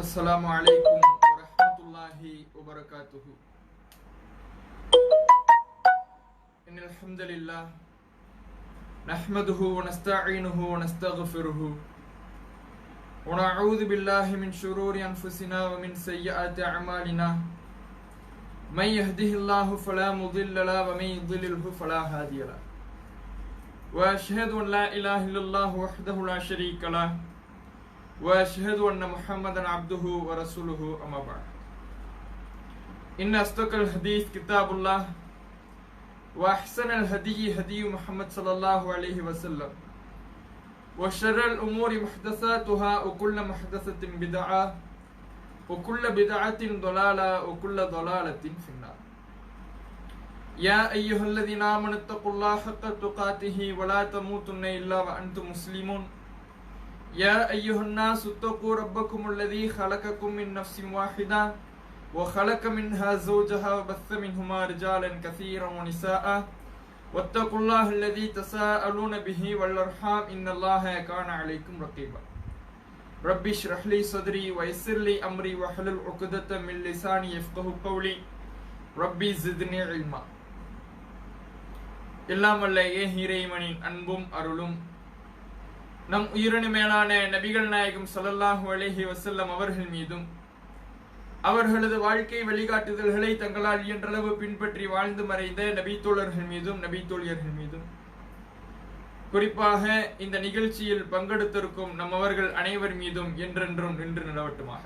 अस्सलामु अलैकुम वरहमतुल्लाहि वबरकातुहु। इन्नल हम्दुलिल्लाह नहमदुहु व नस्तईनुहु व नस्तगफिरुहु व नऊज़ु बिल्लाहि मिन शुरूरि अनफुसिना व मिन सय्यिआति अअमालिना मन यहदिहिल्लाहु फला मुदिल्ल लहु व मन युद्लिल्हु फला हादिय लहु व अशहदु अन ला इलाहा इल्लल्लाह वहदहु ला शरीका लहु वअशहदु अन्ना मुहम्मदन अब्दुहु व रसूलुहु अम्मा बअद। इन्न अस्दक़ल हदीस किताबुल्लाह व अहसनल हदी हदी मुहम्मद सल्लल्लाहु अलैहि वसल्लम व शर्रल उमूरि मुहदसातुहा व कुल्लु मुहदसतिन बिदअह व कुल्लु बिदअतिन दलाला व कुल्लु दलालतिन फिन्नार। या अय्युहल्लज़ीना आमनु तक़ुल्लाह हक़्क़ तुक़ातिही व ला तमूतुन्ना इल्ला व अंतुम मुस्लिमून। या अय्युहन्नासु इत्तक़ू रब्बकुमुल्लज़ी ख़लक़कुम मिन नफ़्सिन वाहिदा व ख़लक़ मिन्हा ज़ौजहा व बस्स मिन्हुमा रिजालन कसीरन व निसाअ वत्तक़ुल्लाहल्लज़ी तसाअलून बिही वल अर्हाम इन्नल्लाह कान अलैकुम रक़ीबा। रब्बि इश्रह ली सदरी व यस्सिर ली अमरी वहलुल उक़दतम मिन लिसानी यफ़क़हू क़ौली रब्बि ज़िदनी इल्मा। எல்லாம் வல்ல இறைவனின் அன்பும் அருளும் நம் உயிரினு மேலான நபிகள் நாயகம் ஸல்லல்லாஹு அலைஹி வஸல்லம் அவர்கள் மீதும் அவர்களது வாழ்க்கை வழிகாட்டுதல்களை தங்களால் இயன்றளவு பின்பற்றி வாழ்ந்து மறைந்த நபித்தோழர்கள் மீதும் நபித்தோழியர்கள் மீதும் குறிப்பாக இந்த நிகழ்ச்சியில் பங்கெடுத்திருக்கும் நம்மவர்கள் அனைவர் மீதும் என்றென்றும் நின்று நிலவட்டுமாக.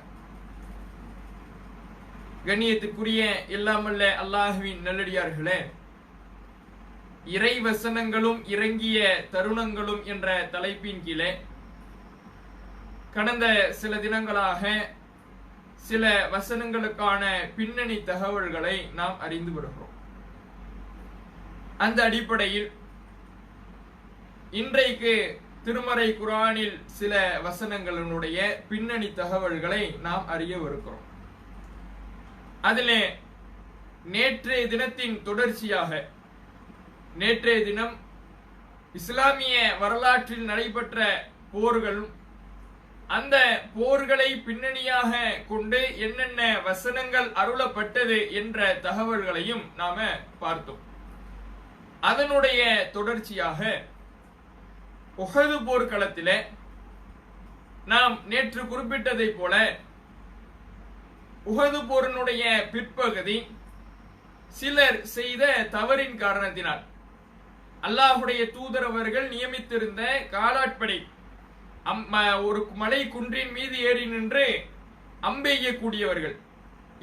கண்ணியத்துக்குரிய எல்லாம் வல்ல அல்லாஹ்வின் நல்லடியார்களே, இறை வசனங்களும் இறங்கிய தருணங்களும் என்ற தலைப்பின் கீழே கடந்த சில தினங்களாக சில வசனங்களுக்கான பின்னணி தகவல்களை நாம் அறிந்து வருகிறோம். அந்த அடிப்படையில் இன்றைக்கு திருமறை குர்ஆனில் சில வசனங்களுடைய பின்னணி தகவல்களை நாம் அறியவிருக்கிறோம். அதிலே நேற்றைய தினத்தின் தொடர்ச்சியாக நேற்றைய தினம் இஸ்லாமிய வரலாற்றில் நடைபெற்ற போர்களும் அந்த போர்களை பின்னணியாக கொண்டு என்னென்ன வசனங்கள் அருளப்பட்டது என்ற தகவல்களையும் நாம பார்த்தோம். அதனுடைய தொடர்ச்சியாக உஹது போர்க்களத்திலே நாம் நேற்று குறிப்பிட்டதை போல உஹது போரினுடைய பிற்பகுதி சிலர் செய்த தவறின் காரணத்தினால் அல்லாஹுடைய தூதர் அவர்கள் நியமித்திருந்த காலாட்படை ஒரு மலை குன்றின் மீது ஏறி நின்று அம்பெய்யக்கூடியவர்கள்,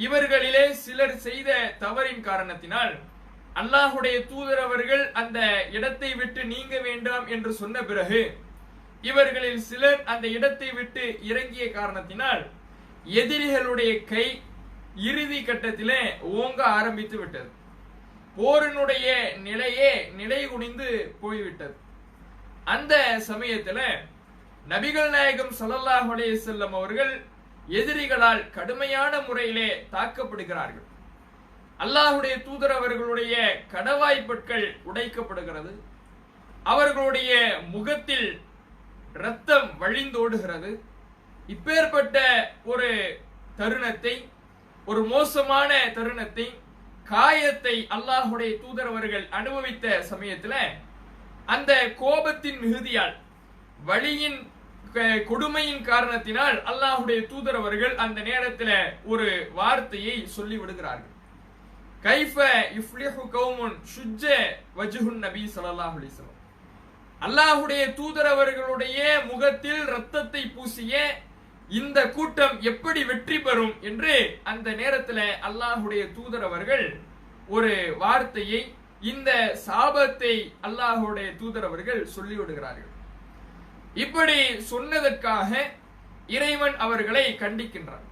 இவர்களிலே சிலர் செய்த தவறின் காரணத்தினால் அல்லாஹுடைய தூதர் அவர்கள் அந்த இடத்தை விட்டு நீங்க வேண்டாம் என்று சொன்ன பிறகு இவர்களில் சிலர் அந்த இடத்தை விட்டு இறங்கிய காரணத்தினால் எதிரிகளுடைய கை இறுதி கட்டத்திலே ஓங்க ஆரம்பித்து விட்டது. போரினுடைய நிலையே நிலை குனிந்து போய்விட்டது. அந்த சமயத்துல நபிகள் நாயகம் ஸல்லல்லாஹு அலைஹி வஸல்லம் அவர்கள் எதிரிகளால் கடுமையான முறையிலே தாக்கப்படுகிறார்கள். அல்லாஹுடைய தூதர் அவர்களுடைய கடவாய்ப்பற்கள் உடைக்கப்படுகிறது. அவர்களுடைய முகத்தில் இரத்தம் வழிந்தோடுகிறது. இப்பேற்பட்ட ஒரு தருணத்தை, ஒரு மோசமான தருணத்தை, காயத்தை அல்லாஹுடைய தூதர் அவர்கள் அனுபவித்த சமயத்துல அந்த கோபத்தின் மிகுதியால், வலியின் கொடுமையின் காரணத்தினால் அல்லாஹுடைய தூதர் அவர்கள் அந்த நேரத்தில் ஒரு வார்த்தையை சொல்லி விடுகிறார்கள். கைஃப யுஃப்லிஹு கௌமுன் ஷுஜ்ஜ வஜ்ஹுன் நபி ஸல்லல்லாஹு அலைஹி வஸல்லம். அல்லாஹுடைய தூதர் அவர்களுடைய முகத்தில் இரத்தத்தை பூசிய இந்த கூட்டம் எப்படி வெற்றி பெறும் என்று அந்த நேரத்தில் அல்லாஹுடைய தூதர் அவர்கள் ஒரு வார்த்தையை, இந்த சாபத்தை அல்லாஹுடைய தூதர் அவர்கள் சொல்லிவிடுகிறார்கள். இப்படி சொன்னதற்காக இறைவன் அவர்களை கண்டிக்கின்றார்.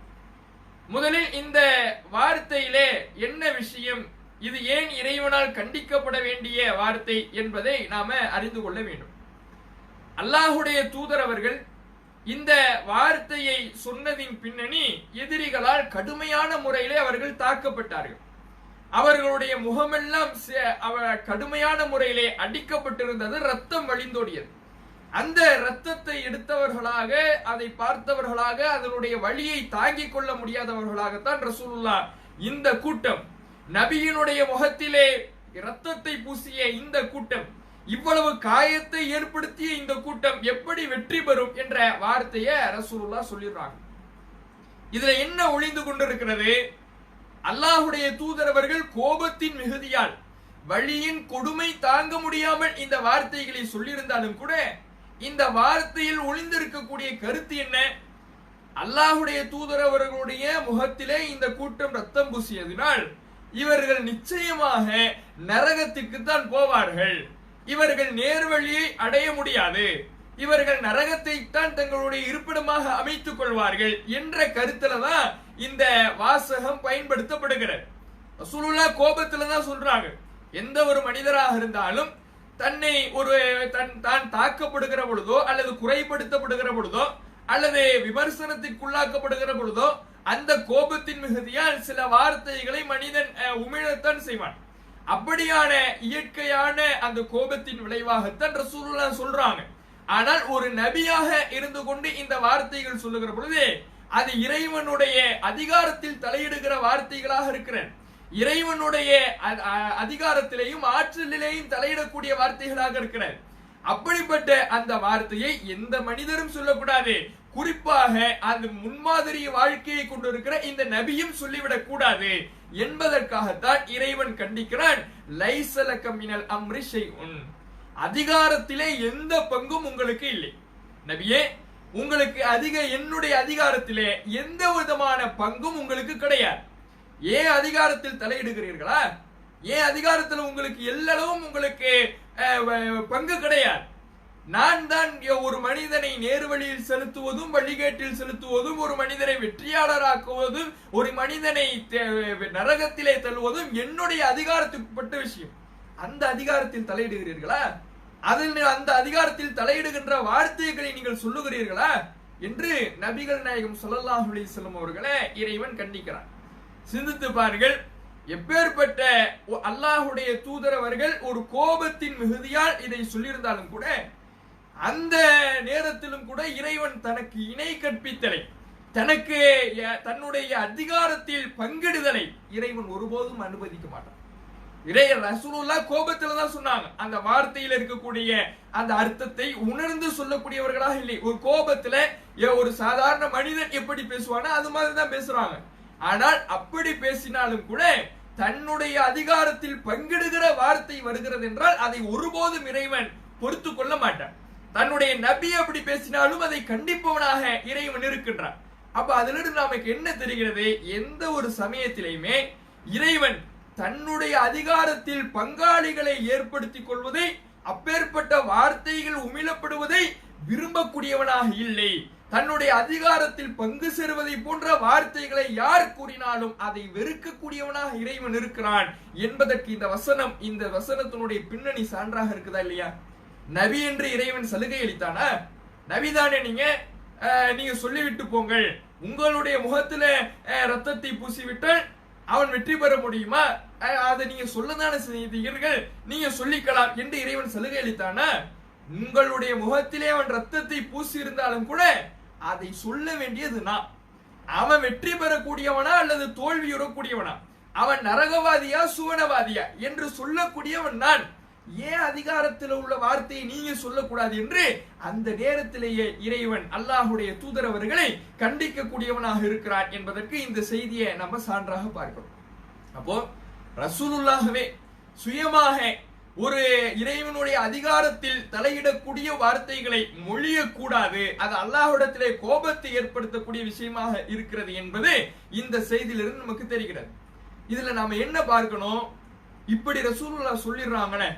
முதலில் இந்த வார்த்தையிலே என்ன விஷயம், இது ஏன் இறைவனால் கண்டிக்கப்பட வேண்டிய வார்த்தை என்பதை நாம அறிந்து கொள்ள வேண்டும். அல்லாஹுடைய தூதர் அவர்கள் இந்த வார்த்தையை சொன்னதின் பின்னணி, எதிரிகளால் கடுமையான முறையிலே அவர்கள் தாக்கப்பட்டார்கள். அவர்களுடைய முகமெல்லாம் கடுமையான முறையிலே அடிக்கப்பட்டிருந்தது, ரத்தம் வழிந்தோடியது. அந்த இரத்தத்தை எடுத்தவர்களாக, அதை பார்த்தவர்களாக, அதனுடைய வழியை தாங்கிக் கொள்ள முடியாதவர்களாகத்தான் ரசூலுல்லாஹ் இந்த கூட்டம், நபியினுடைய முகத்திலே இரத்தத்தை பூசிய இந்த கூட்டம், இவ்வளவு காயத்தை ஏற்படுத்திய இந்த கூட்டம் எப்படி வெற்றி பெறும் என்ற வார்த்தையை ரசூலுல்லாஹ் சொல்லிடுறாங்க. இதுல என்ன ஒளிந்து கொண்டிருக்கிறது? அல்லாஹுடைய தூதரவர்கள் கோபத்தின் மிகுதியால், வழியின் கொடுமை தாங்க முடியாமல் இந்த வார்த்தைகளை சொல்லியிருந்தாலும் கூட, இந்த வார்த்தையில் ஒளிந்திருக்கக்கூடிய கருத்து என்ன? அல்லாஹுடைய தூதரவர்களுடைய முகத்திலே இந்த கூட்டம் ரத்தம் பூசியதினால் இவர்கள் நிச்சயமாக நரகத்துக்கு தான் போவார்கள், இவர்கள் நேர்வழியை அடைய முடியாது, இவர்கள் நரகத்தை தான் தங்களுடைய இருப்பிடமாக அமைத்துக் கொள்வார்கள் என்ற கருத்துல தான் இந்த வாசகம் பயன்படுத்தப்படுகிறது. ரசூலுல்லாஹ் கோபத்துல தான் சொல்றாங்க, எந்த ஒரு மனிதராக இருந்தாலும் தன்னை தான் தாக்கப்படுகிற பொழுதோ அல்லது குறைப்படுத்தப்படுகிற பொழுதோ அல்லது விமர்சனத்திற்குள்ளாக்கப்படுகிற பொழுதோ அந்த கோபத்தின் மிகுதியால் சில வார்த்தைகளை மனிதன் உமிழத்தான் செய்வான். அப்படியான இயற்கையான அந்த கோபத்தின் விளைவாகத்தான் ரசூலுல்லாஹ் சொல்றாங்க. ஆனால் ஒரு நபியாக இருந்து கொண்டு இந்த வார்த்தைகள் சொல்லுகிற பொழுது அது இறைவனுடைய அதிகாரத்தில் தலையிடுகிற வார்த்தைகளாக இருக்கிறது, இறைவனுடைய அதிகாரத்திலேயும் ஆற்றலிலேயும் தலையிடக்கூடிய வார்த்தைகளாக இருக்கிறது. அப்படிப்பட்ட அந்த வார்த்தையை எந்த மனிதரும் சொல்லக்கூடாது, குறிப்பாக அந்த முன்மாதிரி வாழ்க்கையை கொண்டிருக்கிற இந்த நபியும் சொல்லிவிடக் கூடாது என்பதற்காகத்தான் இறைவன் கண்டிக்கிறான். லைஸலக மினல் அம்ரி ஷைஉன், அதிகாரத்திலே எந்த பங்கும் உங்களுக்கு இல்லை நபியே, உங்களுக்கு என்னுடைய அதிகாரத்திலே எந்த விதமான பங்கும் உங்களுக்கு கிடையாது. ஏன் அதிகாரத்தில் தலையிடுகிறீர்களா? ஏன் அதிகாரத்தில் உங்களுக்கு எல்லளவும் உங்களுக்கு பங்கு கிடையாது? நான் தான் ஒரு மனிதனை நேர்வழியில் செலுத்துவதும் வழிகேட்டில் செலுத்துவதும், ஒரு மனிதனை வெற்றியாளராக்குவதும், ஒரு மனிதனை நரகத்திலே தள்ளுவதும் என்னுடைய அதிகாரத்துக்குட்பட்ட விஷயம். அந்த அதிகாரத்தில் தலையிடுகிறீர்களா? அந்த அதிகாரத்தில் தலையிடுகின்ற வார்த்தைகளை நீங்கள் சொல்லுகிறீர்களா என்று நபிகள் நாயகம் ஸல்லல்லாஹு அலைஹி வஸல்லம் அவர்களை இறைவன் கண்டிக்கிறார். சிந்தித்து பாருங்கள், எப்பேற்பட்ட அல்லாஹுடைய தூதரவர்கள் ஒரு கோபத்தின் மிகுதியால் இதை சொல்லியிருந்தாலும் கூட, அந்த நேரத்திலும் கூட இறைவன் தனக்கு இணை கற்பித்தலை, தனக்கு தன்னுடைய அதிகாரத்தில் பங்கிடுதலை இறைவன் ஒருபோதும் அனுமதிக்க மாட்டான். ரசூலுல்லாஹ் கோபத்துல தான் சொன்னாங்க. அந்த வார்த்தையில் இருக்கக்கூடிய அந்த அர்த்தத்தை உணர்ந்து சொல்லக்கூடியவர்களாக இல்லை. ஒரு கோபத்துல ஒரு சாதாரண மனிதன் எப்படி பேசுவானோ அது மாதிரி தான் பேசுறாங்க. ஆனால் அப்படி பேசினாலும் கூட தன்னுடைய அதிகாரத்தில் பங்கிடுகிற வார்த்தை வருகிறது என்றால் அதை ஒருபோதும் இறைவன் பொறுத்து கொள்ள மாட்டான். தன்னுடைய நபி அப்படி பேசினாலும் அதை கண்டிப்பவனாக இறைவன் இருக்கின்றான். அப்ப அதிலிருந்து நமக்கு என்ன தெரிகிறது? எந்த ஒரு சமயத்திலையுமே இறைவன் தன்னுடைய அதிகாரத்தில் பங்காளிகளை ஏற்படுத்திக் கொள்வதை, அப்பேற்பட்ட வார்த்தைகள் உமிழப்படுவதை விரும்பக்கூடியவனாக இல்லை. தன்னுடைய அதிகாரத்தில் பங்கு சேருவதை போன்ற வார்த்தைகளை யார் கூறினாலும் அதை வெறுக்கக்கூடியவனாக இறைவன் இருக்கிறான் என்பதற்கு இந்த வசனத்தினுடைய பின்னணி சான்றாக இருக்குதா இல்லையா? நபி என்று இறைவன் சலுகை அளித்தானா? நபிதானே நீங்க சொல்லிவிட்டு போங்கள், உங்களுடைய முகத்துல ரத்தத்தை பூசிவிட்டால் அவன் வெற்றி பெற முடியுமா? அதை நீங்க சொல்லதானே செய்தீர்கள், நீங்க சொல்லிக்கலாம் என்று இறைவன் சலுகை அளித்தானா? உங்களுடைய முகத்திலே அவன் ரத்தத்தை பூசி இருந்தாலும் கூட அதை சொல்ல வேண்டியது நான். அவன் வெற்றி பெறக்கூடியவனா அல்லது தோல்வியுறக்கூடியவனா, அவன் நரகவாதியா சுவனவாதியா என்று சொல்லக்கூடியவன் நான். ஏன் அதிகாரத்தில் உள்ள வார்த்தையை நீங்க சொல்லக்கூடாது என்று அந்த நேரத்திலேயே இறைவன் அல்லாஹுடைய தூதரவர்களை கண்டிக்கக்கூடியவனாக இருக்கிறான் என்பதற்கு இந்த செய்தியை நம்ம சான்றாக பார்க்கிறோம். அப்போ ரசூலுல்லாஹ்வே சுயமாக ஒரு இறைவனுடைய அதிகாரத்தில் தலையிடக்கூடிய வார்த்தைகளை மொழியக்கூடாது, அது அல்லாஹ்விடத்திலே கோபத்தை ஏற்படுத்தக்கூடிய விஷயமாக இருக்கிறது என்பது இந்த செய்தியிலிருந்து நமக்கு தெரிகிறது. இதுல நாம என்ன பார்க்கணும்? இப்படி ரசூலுல்லாஹ் சொல்லிடுறாங்கன்னு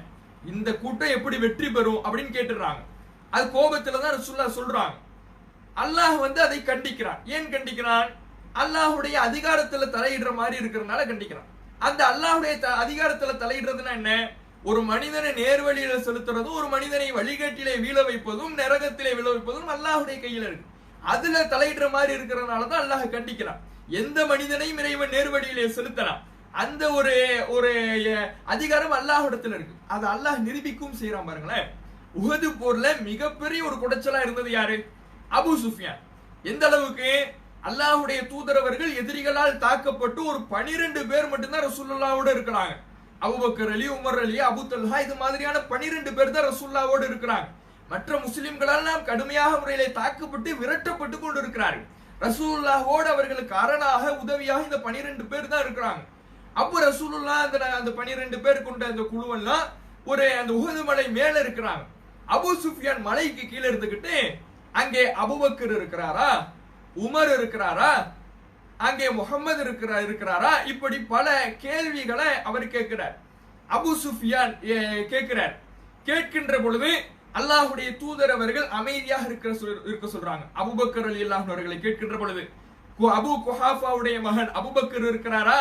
இந்த கூட்டம் எப்படி வெற்றி பெறும் அப்படின்னு கேட்டுறாங்க. அது கோபத்துல தான் ரசூலுல்லாஹ் சொல்றாங்க. அல்லாஹ் அதை கண்டிக்கிறான். ஏன் கண்டிக்கிறான்? அல்லாஹுடைய அதிகாரத்துல தலையிடுற மாதிரி இருக்கிறதுனால கண்டிக்கிறான். அந்த அல்லாஹுடைய அதிகாரத்துல தலையிடுறதுன்னா என்ன? ஒரு மனிதனை நேர்வழியில செலுத்துறதும், ஒரு மனிதனை வழிகேட்டிலே வீழ வைப்பதும், நரகத்திலே விழ வைப்பதும் அல்லாஹுடைய கையில இருக்கு. அதுல தலையிடுற மாதிரி இருக்கிறதுனாலதான் அல்லாஹ் கண்டிக்கிறான். எந்த மனிதனையும் இறைவன் நேர்வழியிலே செலுத்தலாம், அந்த ஒரு அதிகாரம் அல்லாஹ்விடத்துல இருக்கு. அதை அல்லாஹ் நிரூபிக்கும் செய்யறான். பாருங்களேன், உஹது போர்ல மிகப்பெரிய ஒரு குடைச்சலா இருந்தது யாரு? அபு சுஃபியான். எந்த அளவுக்கு? அல்லாஹ்வுடைய தூதரவர்கள் எதிரிகளால் தாக்கப்பட்டு ஒரு 12 பேர் மட்டும்தான் ரசூலுல்லாஹ்வோட இருக்கிறாங்க. அபூபக்கர் அலி, உமர் அலி, அபு தல்ஹா, இது மாதிரியான 12 பேர் தான் ரசூலுல்லாஹ்வோட இருக்கிறாங்க. மற்ற முஸ்லிம்களால் நாம் கடுமையாக முறையிலே தாக்கப்பட்டு விரட்டப்பட்டு கொண்டு இருக்கிறார்கள். ரசூலுல்லாஹ்வோடு அவர்களுக்கு அரணாக உதவியாக இந்த 12 பேர் தான் இருக்கிறாங்க. அப்போ ரசூலுல்லாஹ் அந்த 12 பேர் கொண்ட அந்த குழுவெல்லாம் ஒரு அந்த உஹது மலை மேல இருக்கிறாங்க. அபு சுஃபியான் மலைக்கு கீழே இருந்துகிட்டு அங்கே அபூபக்கர் இருக்கிறாரா, உமர் இருக்கிறாரா, அங்கே முகமது இருக்கிறாரா, இப்படி பல கேள்விகளை அவர் கேட்கிறார். அபு சுஃபியான் கேட்கிறார். கேட்கின்ற பொழுது அல்லாஹ்வுடைய தூதர் அவர்கள் அமைதியாக இருக்க சொல்றாங்க. அபூபக்கர் ரலியல்லாஹு அன்ஹு அவர்களை கேட்கின்ற பொழுது, அபு குஹாஃபாவுடைய மகன் அபூபக்கர் இருக்கிறாரா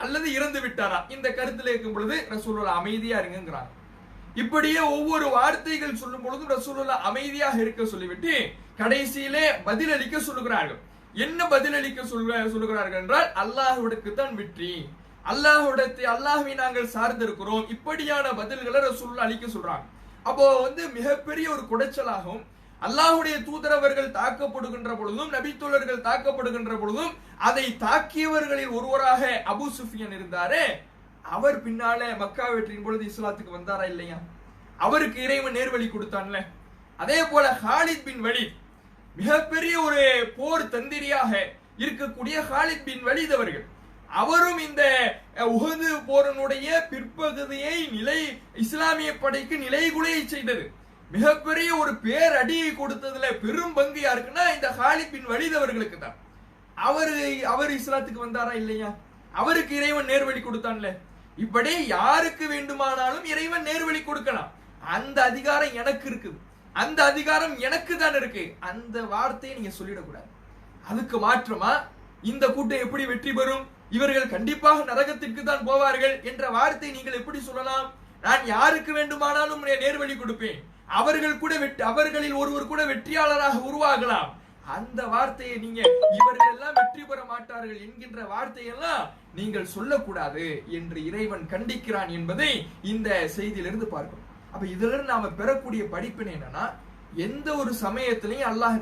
அல்லது இறந்து விட்டாரா, இந்த கருத்தில் இருக்கும் பொழுது ரசூலுல்லாஹ் அமைதியா இருங்கிறாங்க. இப்படியே ஒவ்வொரு வார்த்தைகள் சொல்லும் பொழுது ரசூலுல்லாஹ் அமைதியாக இருக்க சொல்லிவிட்டு கடைசியிலே பதிலளிக்க சொல்லுகிறார்கள். என்ன பதிலளிக்க சொல்லுகிறார்கள் என்றால், அல்லாஹ்விடக்கு தான் வெற்றி, அல்லாஹ்வை நாங்கள் சார்ந்திருக்கிறோம், இப்படியான பதில்களை ரசூலுல்லாஹ் அளிக்க சொல்றாங்க. அப்போ மிகப்பெரிய ஒரு குடைச்சலாகவும் அல்லாஹ்வுடைய தூதரவர்கள் தாக்கப்படுகின்ற பொழுதும் நபித்தோழர்கள் தாக்கப்படுகின்ற பொழுதும் அதை தாக்கியவர்களில் ஒருவராக அபு சுஃபியான் இருந்தாரே, அவர் பின்னால மக்கா வெற்றியின் பொழுது இஸ்லாத்துக்கு வந்தாரா இல்லையா? அவருக்கு இறைவன் நேர்வழி கொடுத்தான்ல. அதே போல ஹாலித் பின் வலீத், மிகப்பெரிய ஒரு போர் தந்திரியாக இருக்கக்கூடிய ஹாலித் பின் வலீத் அவர்கள், அவரும் இந்த உஹது போரனுடைய பிற்பகுதியை இஸ்லாமிய படைக்கு நிலைகுலைய செய்தது. மிகப்பெரிய ஒரு பேரடியை கொடுத்ததுல பெரும் பங்கு யாருக்குன்னா இந்த ஹாலித் பின் வலீத் அவர்களுக்கு தான். அவர் இஸ்லாத்துக்கு வந்தாரா இல்லையா? அவருக்கு இறைவன் நேர்வழி கொடுத்தான்ல. இப்படி யாருக்கு வேண்டுமானாலும் இறைவன் நேர்வழி கொடுக்கலாம். அந்த அதிகாரம் எனக்கு இருக்குது, அந்த அதிகாரம் எனக்கு தான் இருக்கு, அந்த வார்த்தையை நீங்க சொல்லிடக்கூடாது. அதுக்கு மாற்றமா இந்த கூட்டம் எப்படி வெற்றி பெறும், இவர்கள் கண்டிப்பாக நரகத்திற்கு தான் போவார்கள் என்ற வார்த்தை நீங்கள் எப்படி சொல்லலாம்? நான் யாருக்கு வேண்டுமானாலும் நேர்வழி கொடுப்பேன், அவர்களில் ஒருவர் கூட வெற்றியாளராக உருவாகலாம், அந்த வார்த்தையை நீங்க இவர்கள் எல்லாம் வெற்றி பெற மாட்டார்கள் என்கின்ற வார்த்தையெல்லாம் நீங்கள் சொல்லக்கூடாது என்று இறைவன் கண்டிக்கிறான் என்பதை இந்த செய்தியிலிருந்து பார்க்கிறோம். அப்ப இதுல இருந்து நாம பெறக்கூடிய படிப்பினை என்னன்னா, எந்த ஒரு சமயத்திலையும் அல்லாஹ்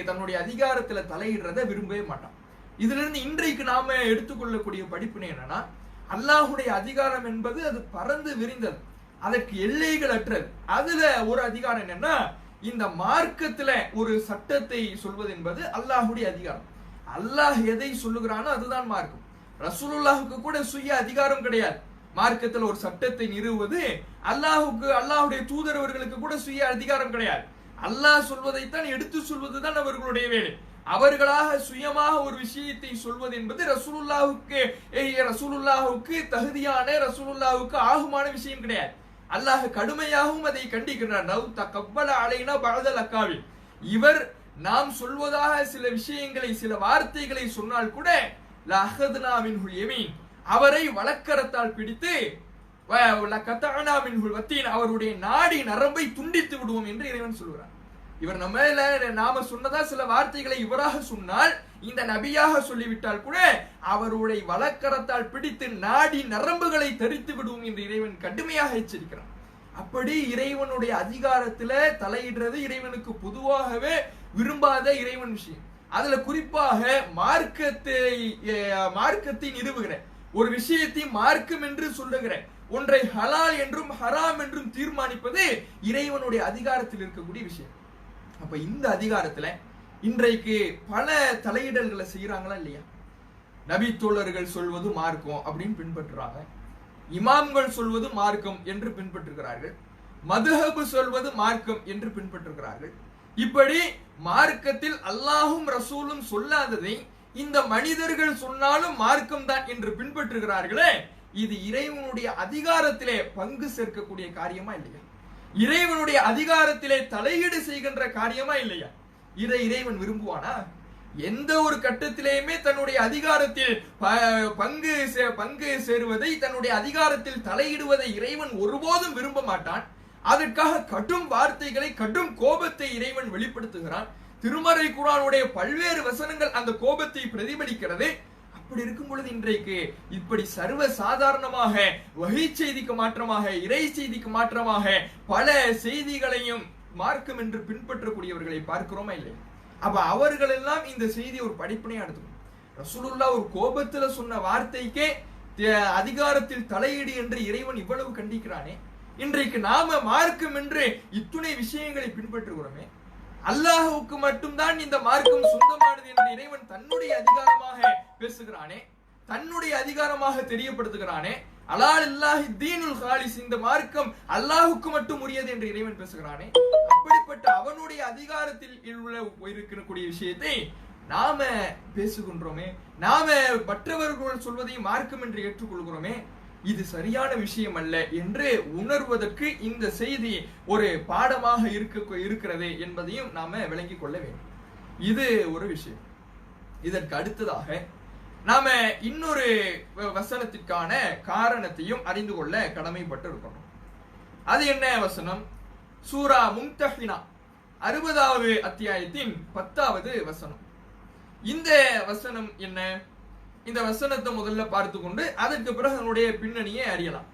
தன்னுடைய அதிகாரத்துல தலையிடுறத விரும்பவே மாட்டான். இதுல இருந்து இன்றைக்கு நாம எடுத்துக்கொள்ளக்கூடிய படிப்பினை என்னன்னா, அல்லாஹுடைய அதிகாரம் என்பது அது பறந்து விரிந்தது, அதற்கு எல்லைகள் அற்றது. அதுல ஒரு அதிகாரம் என்னன்னா, இந்த மார்க்கத்துல ஒரு சட்டத்தை சொல்வது என்பது அல்லாஹுடைய அதிகாரம். அல்லாஹ் எதை சொல்லுகிறானோ அதுதான் மார்க்கம். ரசூலுல்லாஹுக்கு கூட சுய அதிகாரம் கிடையாது. மார்க்கத்தில் ஒரு சட்டத்தை நிறுவுவது அல்லாஹுடைய தூதரவர்களுக்கு கூட சுய அதிகாரம் கிடையாது. அல்லாஹ் சொல்வதைத்தான் எடுத்து சொல்வதுதான் அவர்களுடைய வேலை. அவர்களாக சுயமாக ஒரு விஷயத்தை சொல்வது என்பது ரசூலுல்லாஹுக்கு தகுதியான, ரசூலுல்லாஹுக்கு ஆகுமான விஷயம் கிடையாது. அல்லாஹ் கடுமையாகவும் அதை கண்டிக்கிறார். இவர் நாம் சொல்வதாக சில விஷயங்களை, சில வார்த்தைகளை சொன்னால் கூட அவரை வலக்கரத்தால் பிடித்து அவருடைய நாடி நரம்பை துண்டித்து விடுவோம் என்று இறைவன் சொல்கிறார். இவர் நாம சொன்னதா சில வார்த்தைகளை இவராக சொன்னால், இந்த நபியாக சொல்லிவிட்டால் கூட அவருடைய வலக்கரத்தால் பிடித்து நாடி நரம்புகளை தரித்து விடுவோம் என்று இறைவன் கடுமையாக எச்சரிக்கிறார். அப்படி இறைவனுடைய அதிகாரத்துல தலையிடுறது இறைவனுக்கு பொதுவாகவே விரும்பாத இறைவன் விஷயம். அதுல குறிப்பாக மார்க்கத்தை நிறுவுகிற ஒரு விஷயத்தை மார்க்கம் என்று சொல்லுகிற ஒன்றை ஹலால் என்றும் ஹராம் என்றும் தீர்மானிப்பது இறைவனுடைய அதிகாரத்தில் இருக்கக்கூடிய விஷயம். அப்ப இந்த அதிகாரத்துல இன்றைக்கு பல தலையிடல்களை செய்யறாங்களா இல்லையா? நபி தோழர்கள் சொல்வது மார்க்கம் அப்படின்னு பின்பற்றுறாங்க, இமாம்கள் சொல்வது மார்க்கம் என்று பின்பற்றுகிறார்கள், மதுஹப் சொல்வது மார்க்கம் என்று பின்பற்றுகிறார்கள். இப்படி மார்க்கத்தில் அல்லாஹும் ரசூலும் சொல்லாததை இந்த மனிதர்கள் சொன்னாலும் மார்க்கம் தான் என்று பின்பற்றுகிறார்களே, இது இறைவனுடைய அதிகாரத்திலே பங்கு சேர்க்கக்கூடிய காரியமா இல்லையா? இறைவனுடைய அதிகாரத்திலே தலையீடு செய்கின்ற காரியமா இல்லையா? இதை இறைவன் விரும்புவானா? எந்த ஒரு கட்டத்திலேயுமே தன்னுடைய அதிகாரத்தில் பங்கு சேருவதை, தன்னுடைய அதிகாரத்தில் தலையிடுவதை இறைவன் ஒருபோதும் விரும்ப மாட்டான். அதற்காக கடும் வார்த்தைகளை, கடும் கோபத்தை இறைவன் வெளிப்படுத்துகிறான். திருமறை குர்ஆனுடைய பல்வேறு வசனங்கள் அந்த கோபத்தை பிரதிபலிக்கிறது. இப்படி இருக்கும் பொழுது இன்றைக்கு இப்படி சர்வ சாதாரணமாக வகை செய்திக்கு மாற்றமாக இறை செய்திக்கு மாற்றமாக பல செய்திகளையும் மார்க்கம் என்று பின்பற்றக்கூடியவர்களை பார்க்கிறோமா இல்லை? அப்ப அவர்கள் எல்லாம் இந்த செய்தி ஒரு படிப்பினையா எடுத்துக்கணும். ரசூலுல்லாஹ் ஒரு கோபத்துல சொன்ன வார்த்தைக்கே அதிகாரத்தில் தலையீடு என்று இறைவன் இவ்வளவு கண்டிக்கிறானே, இன்றைக்கு நாம மார்க்கம் என்று இத்துணை விஷயங்களை பின்பற்றுகிறோமே, அல்லாஹுக்கு மட்டும்தான் இந்த மார்க்கம் சொந்தமானது என்று இறைவன் தன்னுடைய அதிகாரமாக பேசுகிறானே, தன்னுடைய அதிகாரமாக தெரியப்படுத்துகிறானே. அலால் இல்லாஹி தீனுல் காலிஸ், இந்த மார்க்கம் அல்லாஹுக்கு மட்டும் உரியது என்று இறைவன் பேசுகிறானே. அப்படிப்பட்ட அவனுடைய அதிகாரத்தில் இருக்கக்கூடிய விஷயத்தை நாம பேசுகின்றோமே, நாம மற்றவர்கள் சொல்வதையும் மார்க்கம் என்று ஏற்றுக்கொள்கிறோமே, இது சரியான விஷயம் அல்ல என்று உணர்வதற்கு இந்த செய்தி ஒரு பாடமாக இருக்கிறது என்பதையும் நாம விளங்கிக் கொள்ள வேண்டும். இது ஒரு விஷயம். இதற்கு அடுத்ததாக நாம இன்னொரு வசனத்திற்கான காரணத்தையும் அறிந்து கொள்ள கடமைப்பட்டு இருக்கணும். அது என்ன வசனம்? சூரா மும்தஹினா 60வது அத்தியாயத்தின் 10வது வசனம். இந்த வசனம் என்ன? இந்த வசனத்தை முதல்ல பார்த்து கொண்டு அதற்கு பிறகு அதனுடைய பின்னணியை அறியலாம்.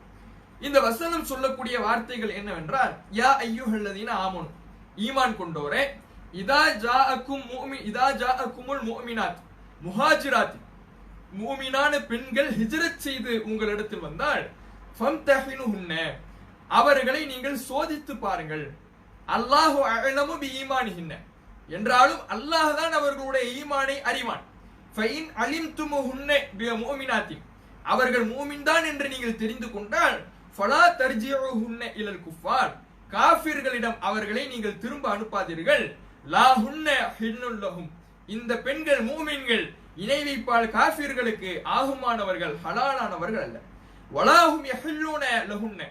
இந்த வசனம் சொல்லக்கூடிய வார்த்தைகள் என்னவென்றால், யா அய்யுஹல்லதீன ஆமனு, ஈமான் கொண்டோரே, இதா ஜாஅக்குமுல் முஃமினாத், முஹாஜிராத், மூமினான பெண்கள் ஹிஜ்ரத் செய்து உங்களிடத்தில் வந்தால், ஃபம்தஹினுஹுன்ன, அவர்களை நீங்கள் சோதித்து பாருங்கள். அல்லாஹு அஅலமு பிஈமானிஹின்ன, என்றாலும் அல்லாஹ் தான் அவர்களுடைய ஈமானை அறிவான். ஃபைன் அலிம்துமுஹுன்ன பிமுமினாத்தின், அவர்கள் மூமின் தான் என்று நீங்கள் தெரிந்து கொண்டால், ஃபலா தர்ஜிஉஹுன்ன இலல் குஃபார், காஃபிர்களிடம் அவர்களை நீங்கள் திரும்ப அனுப்பாதீர்கள். லா ஹுன்ன ஹில்லுல் லஹும், இந்த பெண்கள் மூமின்கள் இணை வைப்பால் காஃபிர்களுக்கு ஆகுமானவர்கள், ஹலாலானவர்கள் அல்ல. வலாஹும் யஹில்லுன லஹுன்ன,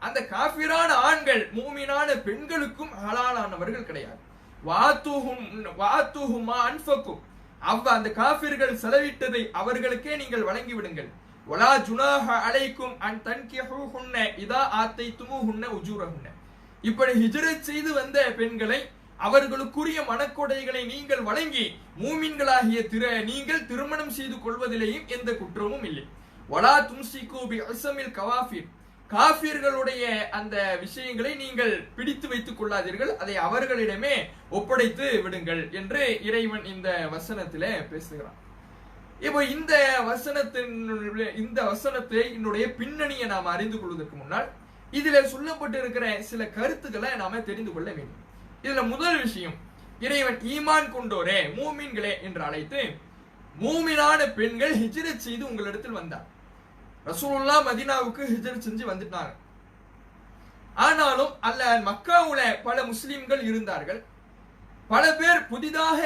அந்த காஃபிரான ஆண்கள் மூமினான பெண்களுக்கும் ஹலாலானவர்கள் கிடையாது. வாத்துஹுமா அன்ஃபக்கும், அந்த காஃபிர்கள் செலவிட்டதை அவர்களுக்கே நீங்கள் வழங்கி விடுங்கள். வலா ஜுனாஹ அலைக்கும் அன் தன்கிஹுஹுன்ன இதா ஆத்தைதுமுஹுன்ன உஜூரஹுன்ன, இப்படி ஹிஜ்ரத் செய்து வந்த பெண்களை அவர்களுக்குரிய மனக்கொடைகளை நீங்கள் வழங்கி மூமின்களாகிய நீங்கள் திருமணம் செய்து கொள்வதிலேயும் எந்த குற்றமும் இல்லை. வலா தும்சிகு பிஅஸமில் கவாஃபிர், காஃபிர்களுடைய அந்த விஷயங்களை நீங்கள் பிடித்து வைத்துக் கொள்ளாதீர்கள், அதை அவர்களிடமே ஒப்படைத்து விடுங்கள் என்று இறைவன் இந்த வசனத்திலே பேசுகிறான். இப்போ இந்த வசனத்தை என்னுடைய பின்னணியை நாம் அறிந்து கொள்வதற்கு முன்னால் இதுல சொல்லப்பட்டு இருக்கிற சில கருத்துக்களை நாம தெரிந்து கொள்ள வேண்டும். இதுல முதல் விஷயம், இறைவன் ஈமான் கொண்டோரே, மூமின்களே என்று அழைத்து மூமினான பெண்கள் ஹிஜ்ரத் செய்து உங்களிடத்தில் வந்தார். ரசூலுல்லாஹ் மதீனாவுக்கு ஹிஜ்ரத் செஞ்சு வந்துட்டாங்க. ஆனாலும் மக்காவுல பல முஸ்லிம்கள் இருந்தார்கள். பல பேர் புதிதாக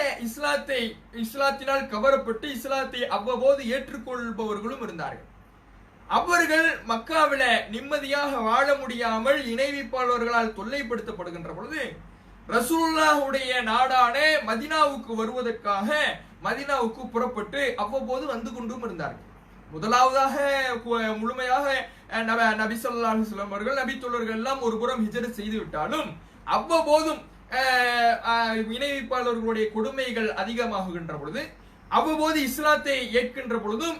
இஸ்லாத்தினால் கவரப்பட்டு இஸ்லாத்தை அவ்வப்போது ஏற்றுக்கொள்பவர்களும் இருந்தார்கள். அவர்கள் மக்காவில நிம்மதியாக வாழ முடியாமல் இணை வைப்பாளர்களால் தொல்லைப்படுத்தப்படுகின்ற பொழுது ரசூலுல்லாஹுடைய நாடான மதீனாவுக்கு வருவதற்காக மதீனாவுக்கு புறப்பட்டு அவ்வப்போது வந்து கொண்டும் இருந்தார்கள். முதலாவதாக முழுமையாக நபி ஸல்லல்லாஹு அலைஹி வஸல்லம் அவர்கள் நபி தோழர்கள் எல்லாம் ஒரு புறம் ஹிஜ்ரத் செய்து விட்டாலும் அவ்வப்போதும் இணை வைப்பாளர்களுடைய கொடுமைகள் அதிகமாகுகின்ற பொழுது அவ்வப்போது இஸ்லாத்தை ஏற்கின்ற பொழுதும்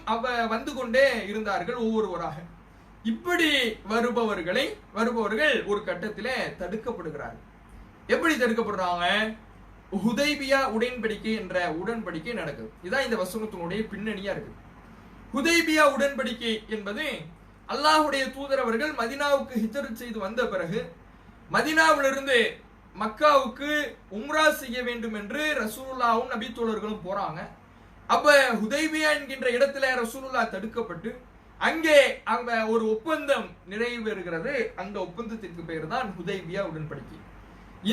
வந்து கொண்டே இருந்தார்கள் ஒவ்வொருவராக. இப்படி வருபவர்கள் ஒரு கட்டத்திலே தடுக்கப்படுகிறார்கள். எப்படி தடுக்கப்படுறாங்க? ஹுதைபியா உடன்படிக்கை என்ற உடன்படிக்கை நடக்குது. இதான் இந்த வசனத்தினுடைய பின்னணியா இருக்கு. ஹுதைபியா உடன்படிக்கை என்பது அல்லாஹுடைய தூதர் அவர்கள் மதீனாவுக்கு ஹிஜ்ரத் செய்து வந்த பிறகு மதீனாவிலிருந்து மக்காவுக்கு உம்ரா செய்ய வேண்டும் என்று ரசூலுல்லாஹும் நபி தோழர்களும் போறாங்க. அப்ப ஹுதைபியா என்கின்ற இடத்துல ரசூலுல்லாஹ் தடுக்கப்பட்டு அங்கே ஒரு ஒப்பந்தம் நிறைவேறுகிறது. அந்த ஒப்பந்தத்திற்கு பெயர் தான் ஹுதைபியா உடன்படிக்கை.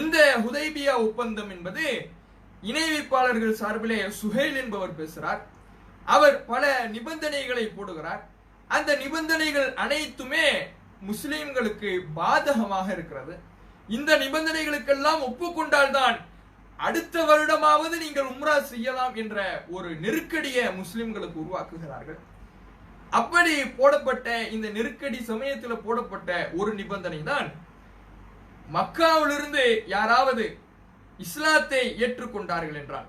இந்த ஹுதைபியா ஒப்பந்தம் என்பது இணை வைப்பாளர்கள் சார்பிலே சுஹைல் என்பவர் பேசுறார். அவர் பல நிபந்தனைகளை போடுகிறார். அந்த நிபந்தனைகள் அனைத்துமே முஸ்லிம்களுக்கு பாதகமாக இருக்கிறது. இந்த நிபந்தனைகளுக்கெல்லாம் ஒப்புக்கொண்டால்தான் அடுத்த வருடமாவது நீங்கள் உம்ரா செய்யலாம் என்ற ஒரு நெருக்கடியை முஸ்லிம்களுக்கு உருவாக்குகிறார்கள். அப்படி போடப்பட்ட இந்த நெருக்கடி சமயத்தில் போடப்பட்ட ஒரு நிபந்தனை தான், மக்காவிலிருந்து யாராவது இஸ்லாத்தை ஏற்றுக்கொண்டார்கள் என்றால்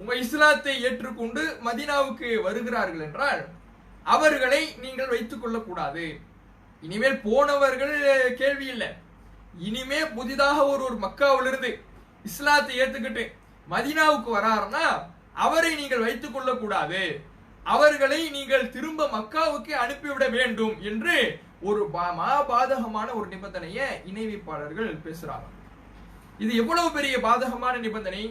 உங்க இஸ்லாத்தை ஏற்றுக்கொண்டு மதீனாவுக்கு வருகிறார்கள் என்றால் அவர்களை நீங்கள் வைத்துக் கொள்ளக்கூடாது. இனிமேல் போனவர்கள் கேள்வி இல்லை. இனிமே புதிதாக ஒரு மக்காவிலிருந்து இஸ்லாத்தை ஏத்துக்கிட்டு மதீனாவுக்கு வராருன்னா அவரை நீங்கள் வைத்துக் கொள்ளக்கூடாது. அவர்களை நீங்கள் திரும்ப மக்காவுக்கு அனுப்பிவிட வேண்டும் என்று ஒரு பாதகமான ஒரு நிபந்தனையை இணை வைப்பாளர்கள் பேசுறாங்க. இது எவ்வளவு பெரிய பாதகமான நிபந்தனை!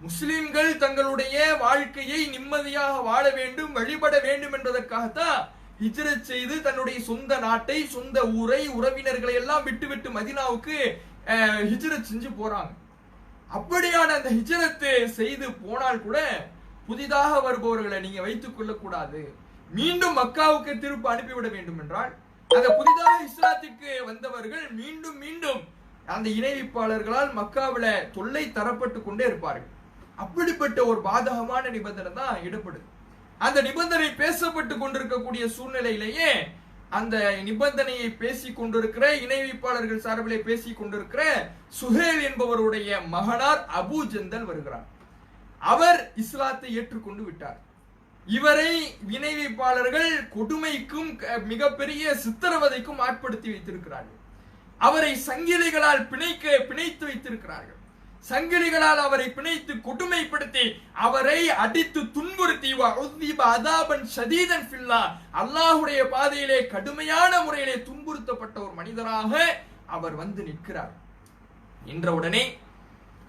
முஸ்லிம்கள் தங்களுடைய வாழ்க்கையை நிம்மதியாக வாழ வேண்டும், வழிபட வேண்டும் என்பதற்காகத்தான் ஹிஜ்ரத் செய்து தன்னுடைய சொந்த நாட்டை, சொந்த ஊரை, உறவினர்களை எல்லாம் விட்டு மதீனாவுக்கு ஹிஜ்ரத் செஞ்சு போறாங்க. அப்படியான அந்த ஹிஜ்ரத் செய்து போனால் கூட புதிதாக வருபவர்களை நீங்க வைத்துக் கொள்ளக்கூடாது. மீண்டும் மக்காவுக்கு திரும்ப அனுப்பிவிட வேண்டும் என்றால் அந்த புதிதாக இஸ்லாத்திற்கு வந்தவர்கள் மீண்டும் மீண்டும் அந்த இணைவிப்பாளர்களால் மக்காவில தொல்லை தரப்பட்டு கொண்டே இருப்பார்கள். அப்படிப்பட்ட ஒரு பாதகமான நிபந்தனை தான் இடப்படுது. அந்த நிபந்தனை பேசப்பட்டு கொண்டிருக்கக்கூடிய சூழ்நிலையிலேயே அந்த நிபந்தனையை பேசிக் கொண்டிருக்கிற இணைவிப்பாளர்கள் சார்பிலே பேசிக் கொண்டிருக்கிற சுஹேல் என்பவருடைய மகனார் அபு ஜந்தல் வருகிறார். அவர் இஸ்லாத்தை ஏற்றுக்கொண்டு விட்டார். இவரை இணைவிப்பாளர்கள் கொடுமைக்கும் மிகப்பெரிய சித்திரவதைக்கும் ஆட்படுத்தி வைத்திருக்கிறார்கள். அவரை சங்கிலிகளால் பிணைத்து வைத்திருக்கிறார்கள். சங்கிலிகளால் அவரை பிணைத்து கொடுமைப்படுத்தி அவரை அடித்து துன்புறுத்தி அல்லாஹுடைய பாதையிலே கடுமையான முறையிலே துன்புறுத்தப்பட்ட ஒரு மனிதராக அவர் வந்து நிற்கிறார். என்றவுடனே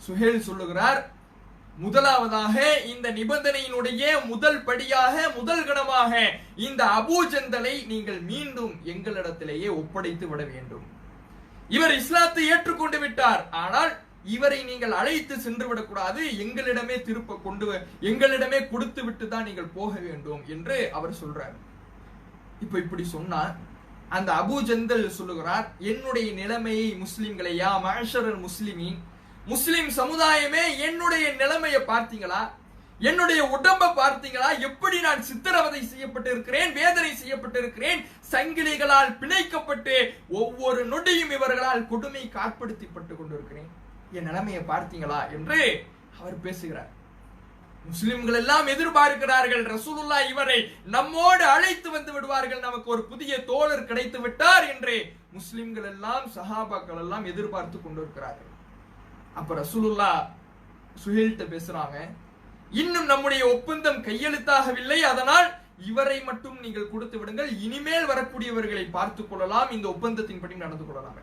சுஹேல் சொல்லுகிறார், முதலாவதாக இந்த நிபந்தனையினுடைய முதல் படியாக, முதல் கணமாக இந்த அபூ ஜந்தலை நீங்கள் மீண்டும் எங்களிடத்திலேயே ஒப்படைத்து விட வேண்டும். இவர் இஸ்லாத்தை ஏற்றுக்கொண்டு விட்டார், ஆனால் இவரை நீங்கள் அழைத்து சென்று விடக்கூடாது, எங்களிடமே எங்களிடமே கொடுத்து விட்டு தான் நீங்கள் போக வேண்டும் என்று அவர் சொல்றார். இப்படி சொன்னா அந்த அபூ ஜந்தல் சொல்லுகிறார், என்னுடைய நிலைமையை முஸ்லிம்களை, யா மஅஷரல் முஸ்லிமீன், முஸ்லிம் சமுதாயமே என்னுடைய நிலைமையை பார்த்தீங்களா? என்னுடைய உடம்பை பார்த்தீங்களா? எப்படி நான் சித்திரவதை செய்யப்பட்டு இருக்கிறேன், வேதனை செய்யப்பட்டு இருக்கிறேன், சங்கிலிகளால் பிணைக்கப்பட்டு ஒவ்வொரு நொடியும் இவர்களால் கொடுமைக்கு ஆட்படுத்தப்பட்டு கொண்டிருக்கிறேன். என் நிலைமையை பார்த்தீங்களா என்று அவர் பேசுகிறார். முஸ்லிம்கள் எல்லாம் எதிர்பார்க்கிறார்கள், ரசூலுல்லாஹ் இவரை நம்மோடு அழைத்து வந்து விடுவார்கள், நமக்கு ஒரு புதிய தோழர் கிடைத்து விட்டார் என்று முஸ்லிம்கள் எல்லாம், சஹாபாக்கள் எல்லாம் எதிர்பார்த்து கொண்டிருக்கிறார்கள். அப்ப ரசூலுல்லாஹ் சுஹேல்கிட்ட பேசுறாங்க, இன்னும் நம்முடைய ஒப்பந்தம் கையெழுத்தாகவில்லை, அதனால் இவரை மட்டும் நீங்கள் கொடுத்து விடுங்கள், இனிமேல் வரக்கூடியவர்களை பார்த்துக் கொள்ளலாம், இந்த ஒப்பந்தத்தின்படி நடந்து கொள்ளலாம்.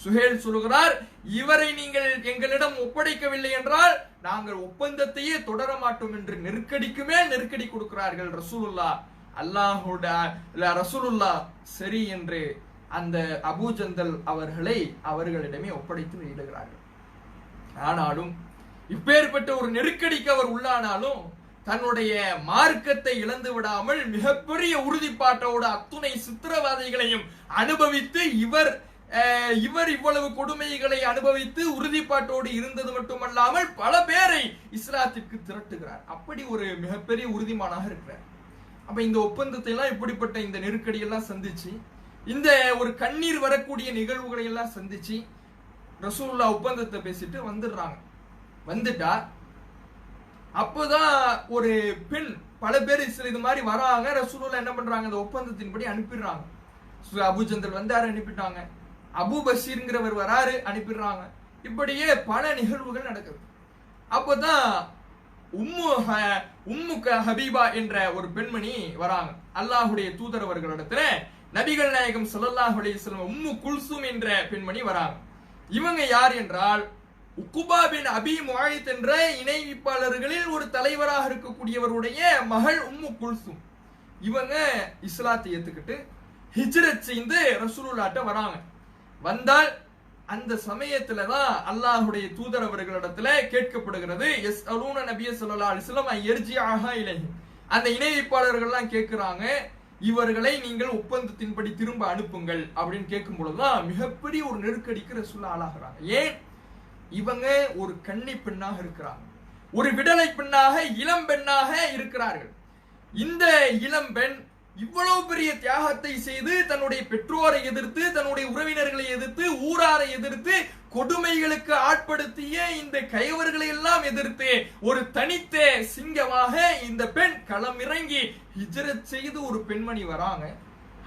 சுஹேல் சொல்லுகிறார், இவரை நீங்கள் எங்களிடம் ஒப்படைக்கவில்லை என்றால் நாங்கள் ஒப்பந்தத்தையே தொடர மாட்டோம் என்று நெருக்கடிக்கு மேல் நெருக்கடி கொடுக்கிறார்கள் ரசூலுல்லாஹ். ரசூலுல்லாஹ் சரி என்று அந்த அபூ ஜந்தல் அவர்களிடமே ஒப்படைத்து விடுகிறார்கள். ஆனாலும் இப்பேற்பட்ட ஒரு நெருக்கடிக்கு அவர் உள்ளானாலும் தன்னுடைய மார்க்கத்தை இழந்து விடாமல் மிகப்பெரிய உறுதிப்பாட்டோடு அத்துணை சித்திரவாதைகளையும் அனுபவித்து இவர் இவ்வளவு கொடுமைகளை அனுபவித்து உறுதிப்பாட்டோடு இருந்தது மட்டுமல்லாமல் பல பேரை இஸ்லாத்திற்கு திரட்டுகிறார். அப்படி ஒரு மிகப்பெரிய உறுதிமானாக இருக்கிறார். அப்ப இந்த ஒப்பந்தத்தை எல்லாம், இப்படிப்பட்ட இந்த நெருக்கடி எல்லாம் சந்திச்சு, இந்த ஒரு கண்ணீர் வரக்கூடிய நிகழ்வுகளை எல்லாம் சந்திச்சு ரசூலுல்லாஹ் ஒப்பந்தத்தை பேசிட்டு வந்துடுறாங்க. வந்துட்டா அப்போதான் ஒரு பெண், பல பேர் இது மாதிரி வராங்க. ரசூலுல்லாஹ் என்ன பண்றாங்க, அந்த ஒப்பந்தத்தின்படி அனுப்பிடுறாங்க. அபூ ஜந்தல் வந்தாரு, அனுப்பிட்டாங்க. அபு பஷீர்ங்கிறவர் வராரு, அனுப்பிடுறாங்க. இப்படியே பல நிகழ்வுகள் நடக்குது. அப்போதான் உம்மு ஹபீபா என்ற ஒரு பெண்மணி வராங்க. அல்லாஹுடைய தூதர் அவர்களிடத்துல நபிகள் நாயகம் ஸல்லல்லாஹு அலைஹி வஸல்லம் உம்மு குல்சூம் என்ற பெண்மணி வராங்க. இவங்க யார் என்றால் உக்குபா பின் அபி முஆயித் என்ற இணைவிப்பாளர்களில் ஒரு தலைவராக இருக்கக்கூடியவருடைய மகள் உம்மு குல்சூம். இவங்க இஸ்லாத்தை ஏத்துக்கிட்டு ஹிஜ்ரத் செய்து ரசூலுல்லாஹ்ட்ட வராங்க. வந்தால் அந்த சமயத்துல தான் அல்லாஹுடைய தூதர் அவர்களிடத்துல கேட்கப்படுகிறது, யஸ்அலூன நபிய ஸல்லல்லாஹு அலைஹி வஸல்லம் யர்ஜிஅஹா இலைஹி. அந்த இணைவிப்பாளர்கள் எல்லாம் கேட்கிறாங்க, இவர்களை நீங்கள் ஒப்பந்தத்தின்படி திரும்ப அனுப்புங்கள் அப்படின்னு கேட்கும் பொழுதுதான் மிகப்பெரிய ஒரு நெருக்கடிக்கு ரசூலுல்லாஹ் ஆளாகிறாங்க. ஏன்? இவங்க ஒரு கன்னி பெண்ணாக இருக்கிறாங்க, ஒரு விடலை பெண்ணாக, இளம் பெண்ணாக இருக்கிறார்கள். இந்த இளம் பெண் இவ்வளவு பெரிய தியாகத்தை செய்து தன்னுடைய பெற்றோரை எதிர்த்து, தன்னுடைய உறவினர்களை எதிர்த்து, ஊராரை எதிர்த்து, கொடுமைகளுக்கு ஆட்படுத்திய இந்த கயவர்களை எல்லாம் எதிர்த்து ஒரு தனித்த சிங்கமாக இந்த பெண் களமிறங்கி ஹிஜ்ரத் செய்து ஒரு பெண்மணி வராங்க.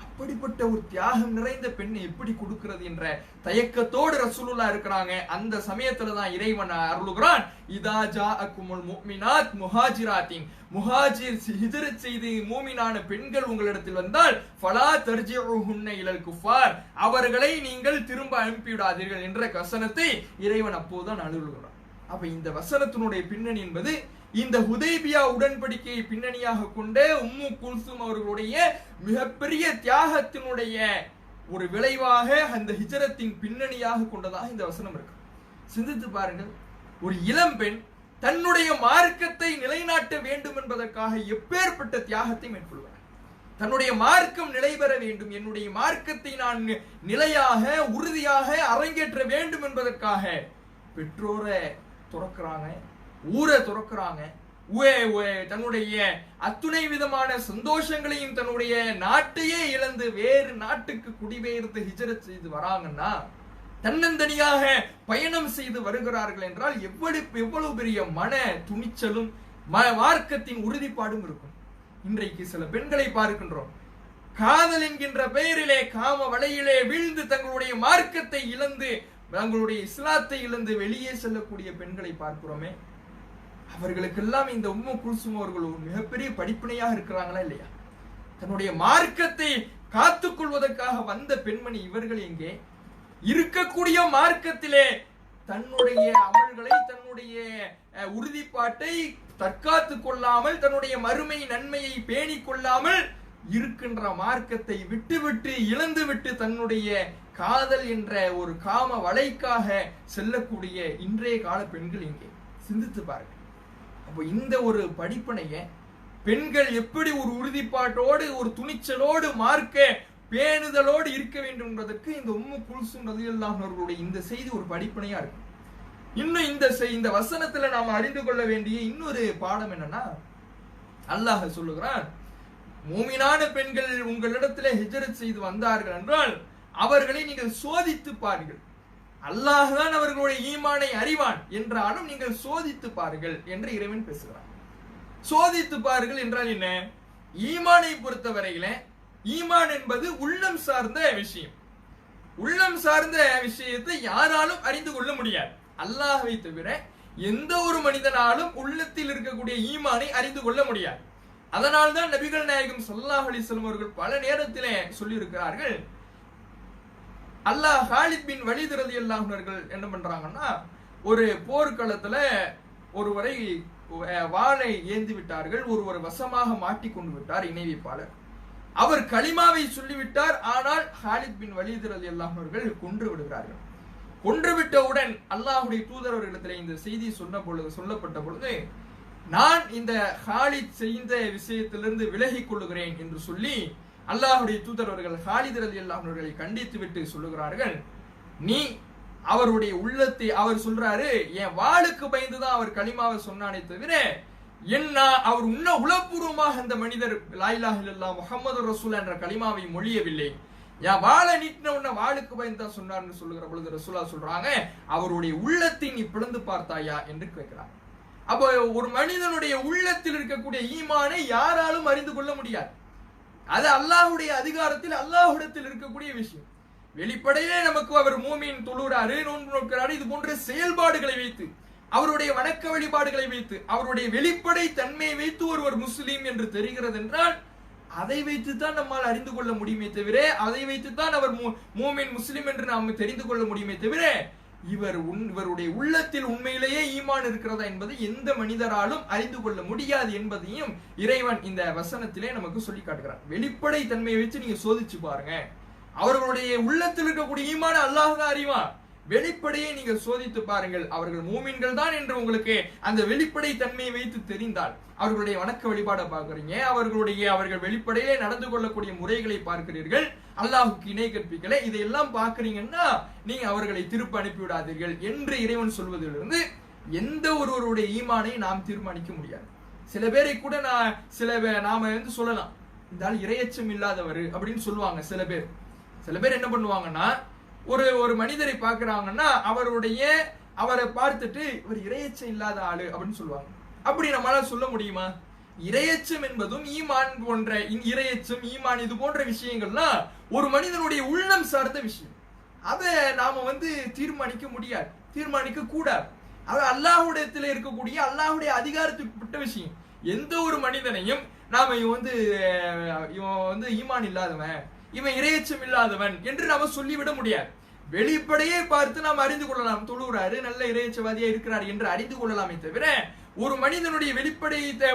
அப்படிப்பட்ட ஒரு தியாகம் நிறைந்த பெண்ணை எப்படி கொடுக்கிறது என்ற தயக்கத்தோடு ரசூலுல்லாஹ் இருக்கிறாங்க. அந்த சமயத்துல தான் இறைவன் அருளுகிறான், இதா ஜாஅக்குமுல் முஃமினாத் முஹாஜிராத்தின், முஹாஜிர் ஹிஜ்ரத் செய்து மூமினான பெண்கள் உங்களிடத்தில் வந்தால் ஃபலா தர்ஜிஉஹுன்ன இலல் குஃபார், அவர்களை நீங்கள் திரும்ப அனுப்பிவிடாதீர்கள் என்ற வசனத்தை இறைவன் அப்போதுதான் அருளுகிறான். அப்ப இந்த வசனத்தினுடைய பின்னணி என்பது இந்த ஹுதைபியா உடன்படிக்கையை பின்னணியாக கொண்ட உம்மு குல்சும் அவர்களுடைய மிகப்பெரிய தியாகத்தினுடைய ஒரு விளைவாக அந்த ஹிஜ்ரத்தின் பின்னணியாக கொண்டதாக இந்த வசனம் இருக்கு. சிந்தித்து பாருங்கள், ஒரு இளம்பெண் தன்னுடைய மார்க்கத்தை நிலைநாட்ட வேண்டும் என்பதற்காக எப்பேற்பட்ட தியாகத்தை மேற்கொள்வார். தன்னுடைய மார்க்கம் நிலை பெற வேண்டும், என்னுடைய மார்க்கத்தை நான் நிலையாக உறுதியாக அரங்கேற்ற வேண்டும் என்பதற்காக பெற்றோரை துறக்கிறாங்க, ஊரை துறக்கிறாங்க, தன்னுடைய அத்துணை விதமான சந்தோஷங்களையும் தன்னுடைய நாட்டையே இழந்து வேறு நாட்டுக்கு குடிபெயர்ந்து ஹிஜ்ரத் செய்து வராங்கன்னா, தன்னந்தனியாக பயணம் செய்து வருகிறார்கள் என்றால் எவ்வளவு பெரிய மன துணிச்சலும் மார்க்கத்தின் உறுதிப்பாடும் இருக்கும். இன்றைக்கு சில பெண்களை பார்க்கின்றோம், காதல் என்கின்ற பெயரிலே காம வலையிலே வீழ்ந்து தங்களுடைய மார்க்கத்தை இழந்து, தங்களுடைய இஸ்லாத்தை இழந்து வெளியே செல்லக்கூடிய பெண்களை பார்க்கிறோமே. அவர்களுக்கெல்லாம் இந்த உம்மு குல்சும் அவர்கள் ஒரு மிகப்பெரிய படிப்பினையாக இருக்கிறாங்களா இல்லையா? தன்னுடைய மார்க்கத்தை காத்துக் கொள்வதற்காக வந்த பெண்மணி இவர்கள் எங்கே? இருக்கக்கூடிய மார்க்கத்திலே தன்னுடைய அமல்களை, தன்னுடைய உறுதிப்பாட்டை தற்காத்துக் கொள்ளாமல், தன்னுடைய மறுமை நன்மையை பேணி கொள்ளாமல் இருக்கின்ற மார்க்கத்தை விட்டு இழந்துவிட்டு தன்னுடைய காதல் என்ற ஒரு காம வலைக்காக செல்லக்கூடிய இன்றைய கால பெண்கள் எங்கே? சிந்தித்து பாருங்கள். அப்போ இந்த ஒரு படிப்பனைய பெண்கள் எப்படி ஒரு உறுதிப்பாட்டோடு, ஒரு துணிச்சலோடு, மார்க்க பேணுதலோடு இருக்க வேண்டும் என்பதற்கு இந்த உம்மு குல்சும் ரலியல்லாஹு அவர்களுடைய இந்த செய்தி ஒரு படிப்பனையா இருக்கு. இன்னும் இந்த வசனத்துல நாம் அறிந்து கொள்ள வேண்டிய இன்னொரு பாடம் என்னன்னா, அல்லாஹ் சொல்லுகிறான், மூமினான பெண்கள் உங்களிடத்துல ஹிஜ்ரத் செய்து வந்தார்கள் என்றால் அவர்களை நீங்கள் சோதித்து பாருங்கள். அல்லாஹ் தான் அவர்களுடைய ஈமானை அறிவான் என்றாலும் நீங்கள் சோதித்து பாருங்கள் என்று இறைவன் பேசுகிறான். சோதித்து பாருங்கள் என்றால் என்ன? ஈமானை பொறுத்தவரையில ஈமான் என்பது உள்ளம் சார்ந்த விஷயம். உள்ளம் சார்ந்த விஷயத்தை யாராலும் அறிந்து கொள்ள முடியாது. அல்லாஹ்வை தவிர எந்த ஒரு மனிதனாலும் உள்ளத்தில் இருக்கக்கூடிய ஈமானை அறிந்து கொள்ள முடியாது. அதனால்தான் நபிகள் நாயகம் ஸல்லல்லாஹு அலைஹி வஸல்லம் அவர்கள் பல நேரத்திலே சொல்லி இருக்கிறார்கள், அல்லாஹ் ஹாலித் பின் வலீத் ரலியல்லாஹு அவர்கள் என்ன பண்றாங்கன்னா, ஒரு போர்க்களத்துல ஒருவரை வாளை ஏந்தி விட்டார்கள், ஒருவர் வசமாக மாட்டிக்கொண்டு விட்டார் இணை வைப்பாளர். அவர் கலிமாவை சொல்லிவிட்டார், ஆனால் ஹாலித் பின் வலீத் ரலியல்லாஹு அவர்கள் கொன்று விடுகிறார்கள். கொன்றுவிட்டவுடன் அல்லாஹ்வுடைய தூதர் அவர்களிடத்தில் இந்த செய்தி சொல்லப்பட்ட பொழுது, நான் இந்த ஹாலித் செய்த விஷயத்திலிருந்து விலகிக் கொள்ளுகிறேன் என்று சொல்லி அல்லாஹ்வுடைய தூதர் அவர்கள் ஹாலித் ரலியல்லாஹு அவர்களை கண்டித்து விட்டு சொல்லுகிறார்கள், நீ அவருடைய உள்ளத்தை, அவர் சொல்றாரு, என் வாளுக்கு பயந்துதான் அவர் கலிமாவை சொன்னானே தவிர என்ன அவர் உளப்பூர்வமாக அந்த மனிதர் லா இலாஹ இல்லல்லாஹ் முஹம்மது ரசூல் என்ற கலிமாவை மொழியவில்லை, என் வாளை நீட்டின உடனே வாளுக்கு பயந்து தான் சொன்னார்னு சொல்லுகிற பொழுது ரசூலா சொல்றாங்க, அவருடைய உள்ளத்தை நீ பிளந்து பார்த்தாயா என்று கேட்கிறார். அப்போ ஒரு மனிதனுடைய உள்ளத்தில் இருக்கக்கூடிய ஈமானை யாராலும் அறிந்து கொள்ள முடியாது. அது அல்லாஹ்வுடைய அதிகாரத்தில், அல்லாஹ்விடத்தில் இருக்கக்கூடிய விஷயம். வெளிப்படையே நமக்கு அவர் மூமின், தொழுறாரு, நோன்பு நோக்கிறாரு, இது போன்ற செயல்பாடுகளை வைத்து, அவருடைய வணக்க வழிபாடுகளை வைத்து, அவருடைய வெளிப்படை தன்மையை வைத்து ஒருவர் முஸ்லீம் என்று தெரிகிறது என்றால் அதை வைத்துத்தான் நம்மால் அறிந்து கொள்ள முடியுமே தவிர, அதை வைத்துத்தான் அவர் மூமின் முஸ்லிம் என்று நாம் தெரிந்து கொள்ள முடியுமே தவிர, இவருடைய உள்ளத்தில் உண்மையிலேயே ஈமான் இருக்கிறதா என்பதை எந்த மனிதராலும் அறிந்து கொள்ள முடியாது என்பதையும் இறைவன் இந்த வசனத்திலே நமக்கு சொல்லி காட்டுகிறார். வெளிப்படை தன்மையை வச்சு நீங்க சோதிச்சு பாருங்க, அவர்களுடைய உள்ளத்தில் இருக்கக்கூடிய ஈமான அல்லாஹ் தான் அறிவான். வெளிப்படையை நீங்கள் சோதித்து பாருங்கள், அவர்கள் மூமின்கள் தான் என்று உங்களுக்கு அந்த வெளிப்படை தன்மையை வைத்து தெரிந்தால், அவர்களுடைய வணக்க வழிபாடை பார்க்கிறீங்க, அவர்கள் வெளிப்படையிலே நடந்து கொள்ளக்கூடிய முறைகளை பார்க்கிறீர்கள், அல்லாஹுக்கு இணை கற்பிக்கல, இதையெல்லாம் பார்க்கிறீங்கன்னா நீங்க அவர்களை திருப்ப அனுப்பிவிடாதீர்கள் என்று இறைவன் சொல்வதிலிருந்து எந்த ஒருவருடைய ஈமானை நாம் தீர்மானிக்க முடியாது. சில பேரை கூட நாம சொல்லலாம், இந்த ஆள் இரையச்சம் இல்லாதவர் அப்படின்னு சொல்லுவாங்க சில பேர். சில பேர் என்ன பண்ணுவாங்கன்னா, ஒரு மனிதரை பார்க்கறாங்கன்னா அவரை பார்த்துட்டு இவர் இரையச்சம் இல்லாத ஆளு அப்படின்னு சொல்லுவாங்க. அப்படி நம்மளால சொல்ல முடியுமா? இரையச்சம் என்பதும் ஈமான் போன்ற இரையச்சம் ஈமான் இது போன்ற விஷயங்கள்லாம் ஒரு மனிதனுடைய உள்ளம் சார்ந்த விஷயம். அதை நாம தீர்மானிக்க முடியாது, தீர்மானிக்க கூடாது. அது அல்லாஹ்வுடையத்துல இருக்கக்கூடிய அல்லாஹ்வுடைய அதிகாரத்துக்கு உட்பட்ட விஷயம். எந்த ஒரு மனிதனையும் நாம இவன் ஈமான் இல்லாதவன், இவன் இரையச்சம் இல்லாதவன் என்று நாம சொல்லிவிட முடியாது. வெளிப்படையே பார்த்து நாம் அறிந்து கொள்ளலாம், தொழுகிறாரு, நல்ல இரையச்சவாதியா இருக்கிறார் என்று அறிந்து கொள்ளலாமே தவிர, ஒரு மனிதனுடைய வெளிப்படையை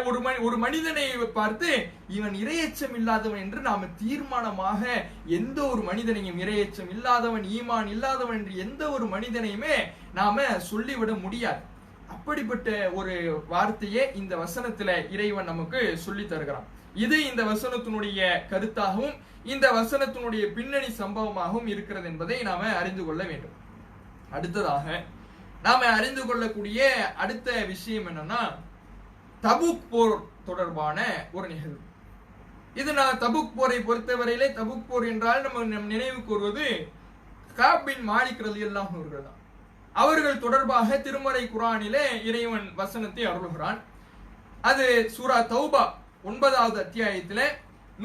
ஒரு மனிதனை பார்த்து இவன் இரையச்சம் இல்லாதவன் என்று நாம தீர்மானமாக எந்த ஒரு மனிதனையும் இரையச்சம் இல்லாதவன், ஈமான் இல்லாதவன் என்று எந்த ஒரு மனிதனையுமே நாம சொல்லிவிட முடியாது. அப்படிப்பட்ட ஒரு வார்த்தையே இந்த வசனத்துல இறைவன் நமக்கு சொல்லி தருகிறான். இது இந்த வசனத்தினுடைய கருத்தாகவும் இந்த வசனத்தினுடைய பின்னணி சம்பவமாகவும் இருக்கிறது என்பதை நாம அறிந்து கொள்ள வேண்டும். அடுத்ததாக நாம அறிந்து கொள்ளக்கூடிய அடுத்த விஷயம் என்னன்னா, தபுக் போர் தொடர்பான ஒரு நிகழ்வு. இது நான் தபுக் போரை பொறுத்தவரையிலே தபுக் போர் என்றால் நம்ம நினைவு கூறுவது கஅப் பின் மாலிக் ரலியல்லாஹு அன்ஹு அவர்கள் தான். அவர்கள் தொடர்பாக திருமறை குர்ஆனிலே இறைவன் வசனத்தை அருளுகிறான். அது சூரா தௌபா 9வது அத்தியாயத்திலே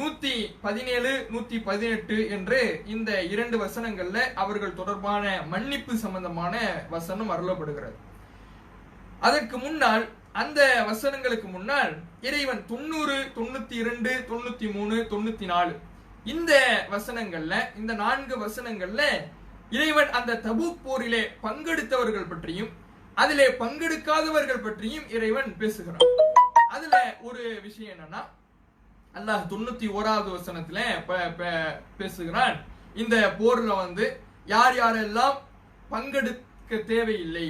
117 118 என்று இந்த 2 வசனங்கள்ல அவர்கள் தொடர்பான மன்னிப்பு சம்பந்தமான வசனம் அருளப்படுகிறது. அதற்கு முன்னால் அந்த வசனங்களுக்கு முன்னால் இறைவன் 90 92 93 94 இந்த வசனங்கள்ல இந்த 4 வசனங்கள்ல இறைவன் அந்த தபூக் போரிலே பங்கெடுத்தவர்கள் பற்றியும் அதிலே பங்கெடுக்காதவர்கள் பற்றியும் இறைவன் பேசுகிறான். அதுல ஒரு விஷயம் என்னன்னா, அல்லாஹ் 91வது வசனத்துல பேசுகிறான், இந்த போர்ல யார் யாரெல்லாம் பங்கெடுக்க தேவையில்லை,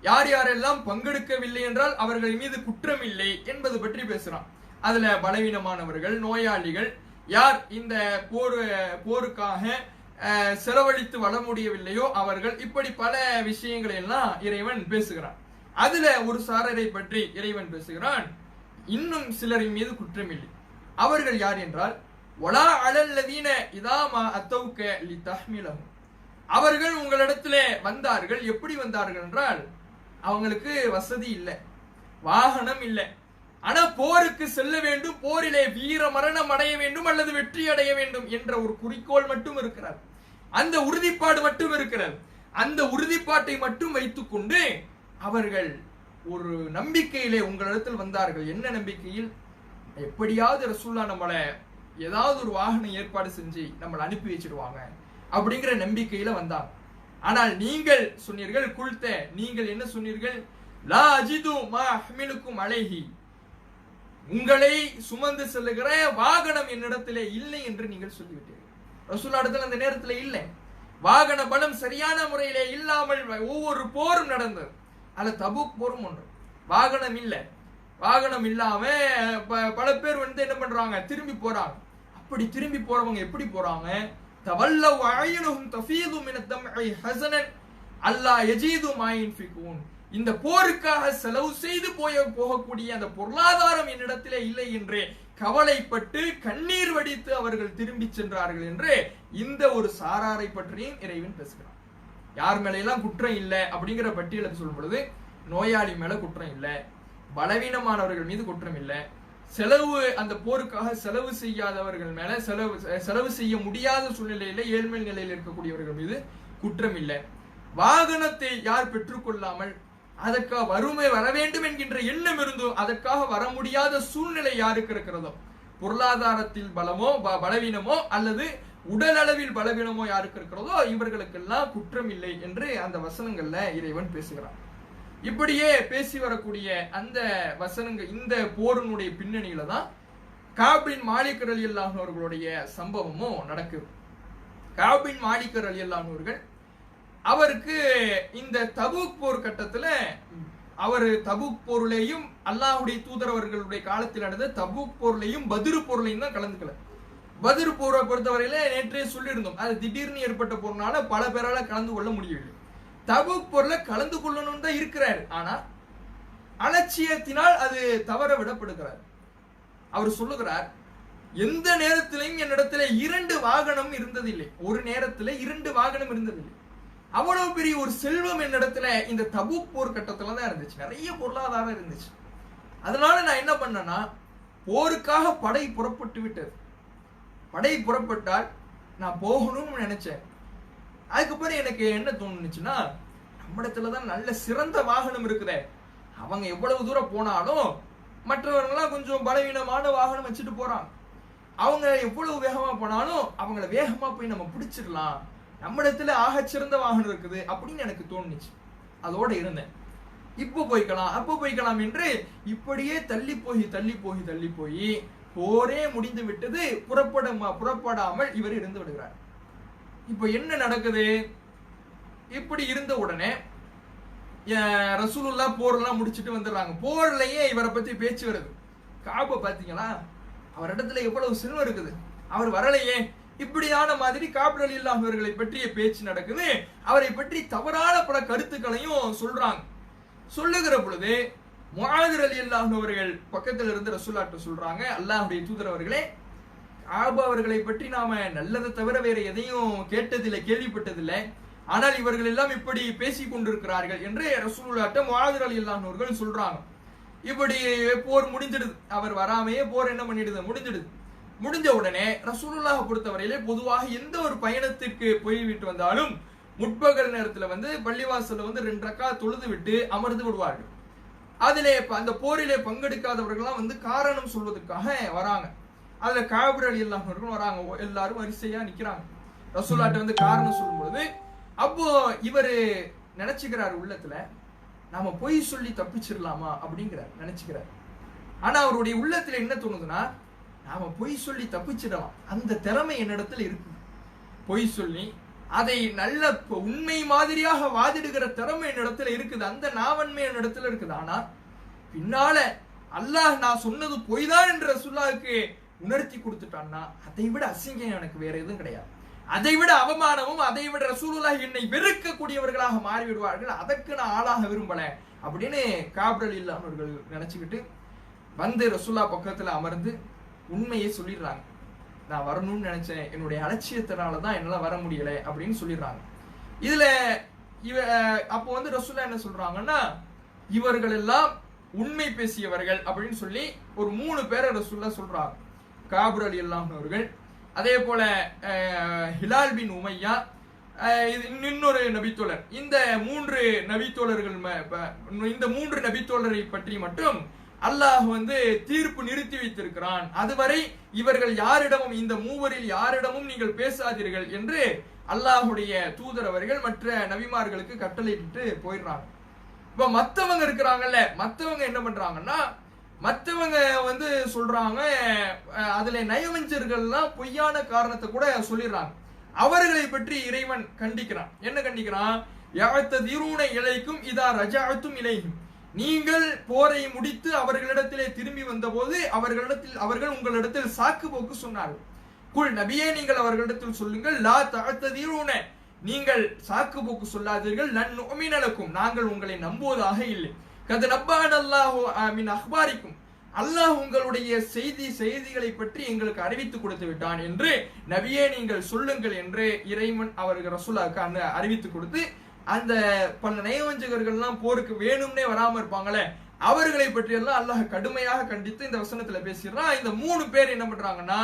யார் யாரெல்லாம் பங்கெடுக்கவில்லை என்றால் அவர்கள் மீது குற்றம் இல்லை என்பது பற்றி பேசுறான். அதுல பலவீனமானவர்கள், நோயாளிகள், யார் இந்த போருக்காக செலவழித்து வர முடியவில்லையோ அவர்கள், இப்படி பல விஷயங்களை எல்லாம் இறைவன் பேசுகிறான். அதுல ஒரு சாரரை பற்றி இறைவன் பேசுகிறான், இன்னும் சிலரின் மீது குற்றம் இல்லை. அவர்கள் யார் என்றால், வலா அலல்லதீன இதாமா அத்தௌக லிதஹ்மிலஹும், அவர்கள் உங்களிடத்திலே வந்தார்கள். எப்படி வந்தார்கள் என்றால், அவங்களுக்கு வசதி இல்லை, வாகனம் இல்லை, ஆனா போருக்கு செல்ல வேண்டும், போரிலே வீர மரணம் அடைய வேண்டும் அல்லது வெற்றி அடைய வேண்டும் என்ற ஒரு குறிக்கோள் மட்டும் இருக்கிறது, அந்த உறுதிப்பாடு மட்டும் இருக்கிறது. அந்த உறுதிப்பாட்டை மட்டும் வைத்துக் கொண்டு அவர்கள் ஒரு நம்பிக்கையிலே உங்களிடத்தில் வந்தார்கள். என்ன நம்பிக்கையில்? எப்படியாவது ரசூல்லா நம்மளை ஏதாவது ஒரு வாகனம் ஏற்பாடு செஞ்சு நம்மளை அனுப்பி வச்சிருவாங்க அப்படிங்கிற நம்பிக்கையில வந்தாங்க. ஆனால் நீங்கள் சொன்னீர்கள், குல்த, நீங்கள் என்ன சொன்னீர்கள்? லா அஜிது மா அஹ்மிலுக்கும் அலைஹி, உங்களை சுமந்து செல்லுகிற வாகனம் என்னிடத்திலே இல்லை என்று நீங்கள் சொல்லிவிட்டீர்கள். ரசூலுல்லாஹ் இடத்துல அந்த நேரத்தில் இல்லை, வாகன பலம் சரியான முறையிலே இல்லாமல் ஒவ்வொரு போரும் நடந்தது. அல்ல தபூக் போரும் ஒன்று, வாகனம் இல்லை, வாகனம் இல்லாம பல பேர் என்ன பண்றாங்க, திரும்பி போறாங்க. அப்படி திரும்பி போறவங்க எப்படி போறாங்க? தவல்லவ் அய்யுனுஹும் தஃபீது மினத் தம்இ ஹஸனன் அல்லா யஜீது மா யன்ஃபிகூன், இந்த போருக்காக செலவு செய்து போகக்கூடிய அந்த பொருளாதாரம் என்னிடத்திலே இல்லை என்று கவலைப்பட்டு கண்ணீர் வடித்து அவர்கள் திரும்பி சென்றார்கள் என்று இந்த ஒரு சாராரை பற்றியும் இறைவன் பேசுகிறான். யார் மேல எல்லாம் குற்றம் இல்லை அப்படிங்கிற பட்டியலுக்கு சொல்லும் பொழுது, நோயாளி மேல குற்றம் இல்லை, பலவீனமானவர்கள் மீது குற்றம் இல்லை, செலவு அந்த போருக்காக செலவு செய்யாதவர்கள் மேல செலவு செய்ய முடியாத சூழ்நிலையில ஏழ்மை நிலையில் இருக்கக்கூடியவர்கள் மீது குற்றம் இல்லை, வாகனத்தை யார் பெற்றுக்கொள்ளாமல் அதற்காக வறுமை வர வேண்டும் என்கின்ற எண்ணம் இருந்தும் அதற்காக வர முடியாத சூழ்நிலை யாருக்கு இருக்கிறதோ, பொருளாதாரத்தில் பலவீனமோ அல்லது உடல் அளவில் பலவீனமோ யாருக்கு இருக்கிறதோ இவர்களுக்கெல்லாம் குற்றம் இல்லை என்று அந்த வசனங்கள்ல இறைவன் பேசுகிறான். இப்படியே பேசி வரக்கூடிய அந்த வசனங்கள் இந்த போரினுடைய பின்னணியில தான் கஅப் பின் மாலிக் ரலியல்லாஹு அன்ஹு அவர்களுடைய சம்பவமும் நடக்குது. கஅப் பின் மாலிக் ரலியல்லாஹு அன்ஹு அவர்கள், அவருக்கு இந்த தபூக் போர் கட்டத்துல அவர் தபூக் போர்லையும் அல்லாஹ்வுடைய தூதர் அவர்களுடைய காலத்தில் நடந்த தபூக் போர்லையும் பத்ர் போர்லையும் தான் கலந்துக்கல. பத்ர் போரை பொறுத்தவரையில நேற்றே சொல்லியிருந்தோம், அது திடீர்னு ஏற்பட்ட போறனால பல பேரால கலந்து கொள்ள முடியவில்லை. தபூக் போர்ல கலந்து கொள்ளணும் தான் இருக்கிறார், ஆனா அலட்சியத்தினால் அது தவற விடப்படுகிறார். அவர் சொல்லுகிறார், எந்த நேரத்திலையும் என்னிடத்துல 2 வாகனம் இருந்ததில்லை. ஒரு நேரத்துல 2 வாகனம் இருந்ததில்லை. அவ்வளவு பெரிய ஒரு செல்வம் என்னிடத்துல இந்த தபூக் போர் கட்டத்துல தான் இருந்துச்சு. நிறைய பொருளாதாரம் இருந்துச்சு. அதனால நான் என்ன பண்ணேன்னா, போருக்காக படை புறப்பட்டு விட்டது. படை புறப்பட்டால் நான் போகணும்னு நினைச்சேன். அதுக்கப்புறம் எனக்கு என்ன தோணுச்சுன்னா, நம்மிடத்துலதான் நல்ல சிறந்த வாகனம் இருக்குதே, அவங்க எவ்வளவு தூரம் போனாலும் மற்றவர்கள்லாம் கொஞ்சம் பலவீனமான வாகனம் வச்சுட்டு போறாங்க. அவங்க எவ்வளவு வேகமா போனாலும் அவங்கள வேகமா போய் நம்ம பிடிச்சிடலாம், நம்மிடத்துல ஆகச்சிறந்த வாகனம் இருக்குது அப்படின்னு எனக்கு தோணுச்சு. அதோட இருந்தேன். இப்போ போய்க்கலாம் அப்போ போய்க்கலாம் என்று இப்படியே தள்ளி போய் போரே முடிந்து விட்டது. புறப்படாமல் இவர் இருந்து விடுகிறார். இப்போ என்ன நடக்குது? இப்படி இருந்த உடனே ரசூலுல்லாஹ் போரெல்லாம் முடிச்சுட்டு வந்துடுறாங்க. போர்லயே இவரை பத்தி பேச்சு வருது. காப பாத்தீங்களா, அவரிடத்துல எவ்வளவு செல்வம் இருக்குது, அவர் வரலையே, இப்படியான மாதிரி காப் ரலியல்லாஹு அவர்களை பற்றிய பேச்சு நடக்குது. அவரை பற்றி தவறான பல கருத்துக்களையும் சொல்றாங்க. சொல்லுகிற பொழுது முஆத் ரலியல்லாஹு அவர்கள் பக்கத்துல இருந்து ரசூலுல்லாஹ்ட்ட சொல்றாங்க, அல்லாஹ்வுடைய தூதர் அவர்களே, காபா அவர்களை பற்றி நாம நல்லதை தவிர வேற எதையும் கேட்டதில்லை, கேள்விப்பட்டதில்லை. ஆனால் இவர்கள் எல்லாம் இப்படி பேசிக் கொண்டிருக்கிறார்கள் என்று ரசூலுல்லாஹ்ட்ட முஆத் ரலியல்லாஹு அவர்கள் சொல்றாங்க. இப்படி போர் முடிஞ்சிடுது. அவர் வராமையே போர் என்ன பண்ணிடுது, முடிஞ்சிடுது. முடிஞ்ச உடனே ரசூலுல்லாஹ் பொறுத்தவரையிலே பொதுவாக எந்த ஒரு பயணத்திற்கு போய்விட்டு வந்தாலும் முற்பகல் நேரத்துல பள்ளிவாசல்ல 2 ரக்காத் தொழுது விட்டு அமர்ந்து விடுவார்கள். அதிலே அந்த போரிலே பங்கெடுக்காதவர்கள்லாம் காரணம் சொல்வதற்காக வராங்க. அதுல காப் ரலியல்லாஹு அவர்கள் வராங்க. எல்லாரும் வரிசையா நிக்கிறாங்க. ரசூலுல்லாஹ்ட்ட காரணம் சொல்லும் பொழுது அப்போ இவரு நினைச்சுக்கிறாரு, உள்ளத்துல நாம பொய் சொல்லி தப்பிச்சிடலாமா அப்படிங்கிறார், நினைச்சுக்கிறார். ஆனா அவருடைய உள்ளத்துல என்ன தோணுதுன்னா, நாம பொய் சொல்லி தப்பிச்சிடலாம், அந்த திறமை என்னிடத்துல இருக்கு. பொய் சொல்லி அதை நல்ல உண்மை மாதிரியாக வாதிடுகிற திறமை என்னிடத்துல இருக்குது, அந்த நாவன்மை என்னிடத்துல இருக்குது. ஆனா பின்னால அல்லாஹ் நான் சொன்னது பொய் தான் என்ற ரசூலுல்லாஹ்வுக்கு உணர்த்தி கொடுத்துட்டான்னா அதை விட அசிங்கம் எனக்கு வேற எதுவும் கிடையாது. அதை விட அவமானமும், அதை விட ரசூலுல்லாஹ் என்னை வெறுக்கக்கூடியவர்களாக மாறிவிடுவார்கள், அதற்கு நான் ஆளாக விரும்பல அப்படின்னு காப் ரலியல்லாஹு அவர்கள் நினைச்சுக்கிட்டு ரசூலுல்லாஹ் பக்கத்துல அமர்ந்து உண்மையை சொல்லிடுறாங்க. நான் வரணும்னு நினைச்சேன், என்னுடைய அலட்சியத்தினாலதான் என்னால வர முடியல அப்படின்னு சொல்லிடுறாங்க. இதுல அப்போ ரசூலுல்லாஹ் என்ன சொல்றாங்கன்னா, இவர்கள் எல்லாம் உண்மை பேசியவர்கள் அப்படின்னு சொல்லி ஒரு 3 பேரை ரசூலுல்லாஹ் சொல்றாங்க. காப் ரலியல்லாஹு அவர்கள், அதே போல ஹிலால் பின் உமையா, இன்னொரு நபித்தோழர். இந்த 3 நபித்தோழர்கள், இந்த 3 நபித்தோழரை பற்றி மட்டும் அல்லாஹ் தீர்ப்பு நிறுத்தி வைத்திருக்கிறான். அதுவரை இவர்கள் யாரிடமும், இந்த 3வரில் யாரிடமும் நீங்கள் பேசாதீர்கள் என்று அல்லாஹுடைய தூதர் அவர்கள் மற்ற நபிமார்களுக்கு கட்டளையிட்டு போயிடுறாங்க. இப்ப மத்தவங்க இருக்கிறாங்கல்ல, மத்தவங்க என்ன பண்றாங்கன்னா, மற்றவங்க சொல்றாங்க, அதுல நயவஞ்சர்கள்லாம் பொய்யான காரணத்தை கூட சொல்லிடுறாங்க. அவர்களை பற்றி இறைவன் கண்டிக்கிறான். என்ன கண்டிக்கிறான்? யஅ்ததிரூன இலைக்கும் இதா ரஜஅத்தும் இலைஹிம், நீங்கள் போரை முடித்து அவர்களிடத்திலே திரும்பி வந்தபோது அவர்கள் உங்களிடத்தில் சாக்கு போக்கு சொன்னார்கள். குல் நபியே, நீங்கள் அவர்களிடத்தில் சொல்லுங்கள், லா தஅ்ததிரூன, நீங்கள் சாக்கு போக்கு சொல்லாதீர்கள், லன் நுஅ்மின லக்கும், நாங்கள் உங்களை நம்புவதாக இல்லை. கத் நப்பஅனல்லாஹு மின் அக்பாரிக்கும், அல்லாஹ் உங்களுடைய செய்திகளை பற்றி எங்களுக்கு அறிவித்து கொடுத்து விட்டான் என்று நபியே நீங்கள் சொல்லுங்கள் என்று இறைவன் அவர்கள் ரசூலுல்லாஹ்க்கு அறிவித்து கொடுத்து, அந்த பல நயவஞ்சகர்கள்லாம் போருக்கு வேணும்னே வராம இருப்பாங்களே, அவர்களை பற்றி எல்லாம் அல்லாஹ் கடுமையாக கண்டித்து இந்த வசனத்துல பேசிடுறான். இந்த 3 பேர் என்ன பண்றாங்கன்னா,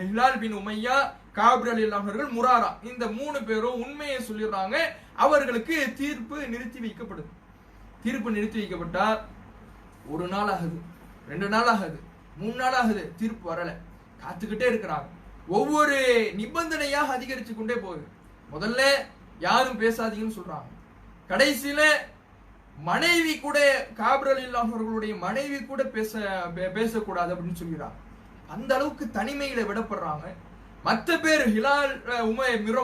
ஹிலால் பின் உமையா, காப் ரலியல்லாஹு அவர்கள், முராரா, இந்த 3 பேரும் உண்மையை சொல்லிடுறாங்க. அவர்களுக்கு தீர்ப்பு நிறுத்தி வைக்கப்படுது. தீர்ப்பு நிறுத்தி வைக்கப்பட்டா 1 நாள் ஆகுது, 2 நாள் ஆகுது, 3 நாள் ஆகுது, தீர்ப்பு வரல. காத்துக்கிட்டே இருக்கிறாங்க. ஒவ்வொரு நிபந்தனையாக அதிகரிச்சு கொண்டே போகுது. முதல்ல யாரும் பேசாதீங்கன்னு சொல்றாங்க. கடைசியில மனைவி கூட, காப் ரலியல்லாஹு அவர்களுடைய மனைவி கூட பேசக்கூடாது அப்படின்னு சொல்லிடுறாங்க. அந்த அளவுக்கு தனிமையில விடப்படுறாங்க. மற்ற பேர் ஹிலால்,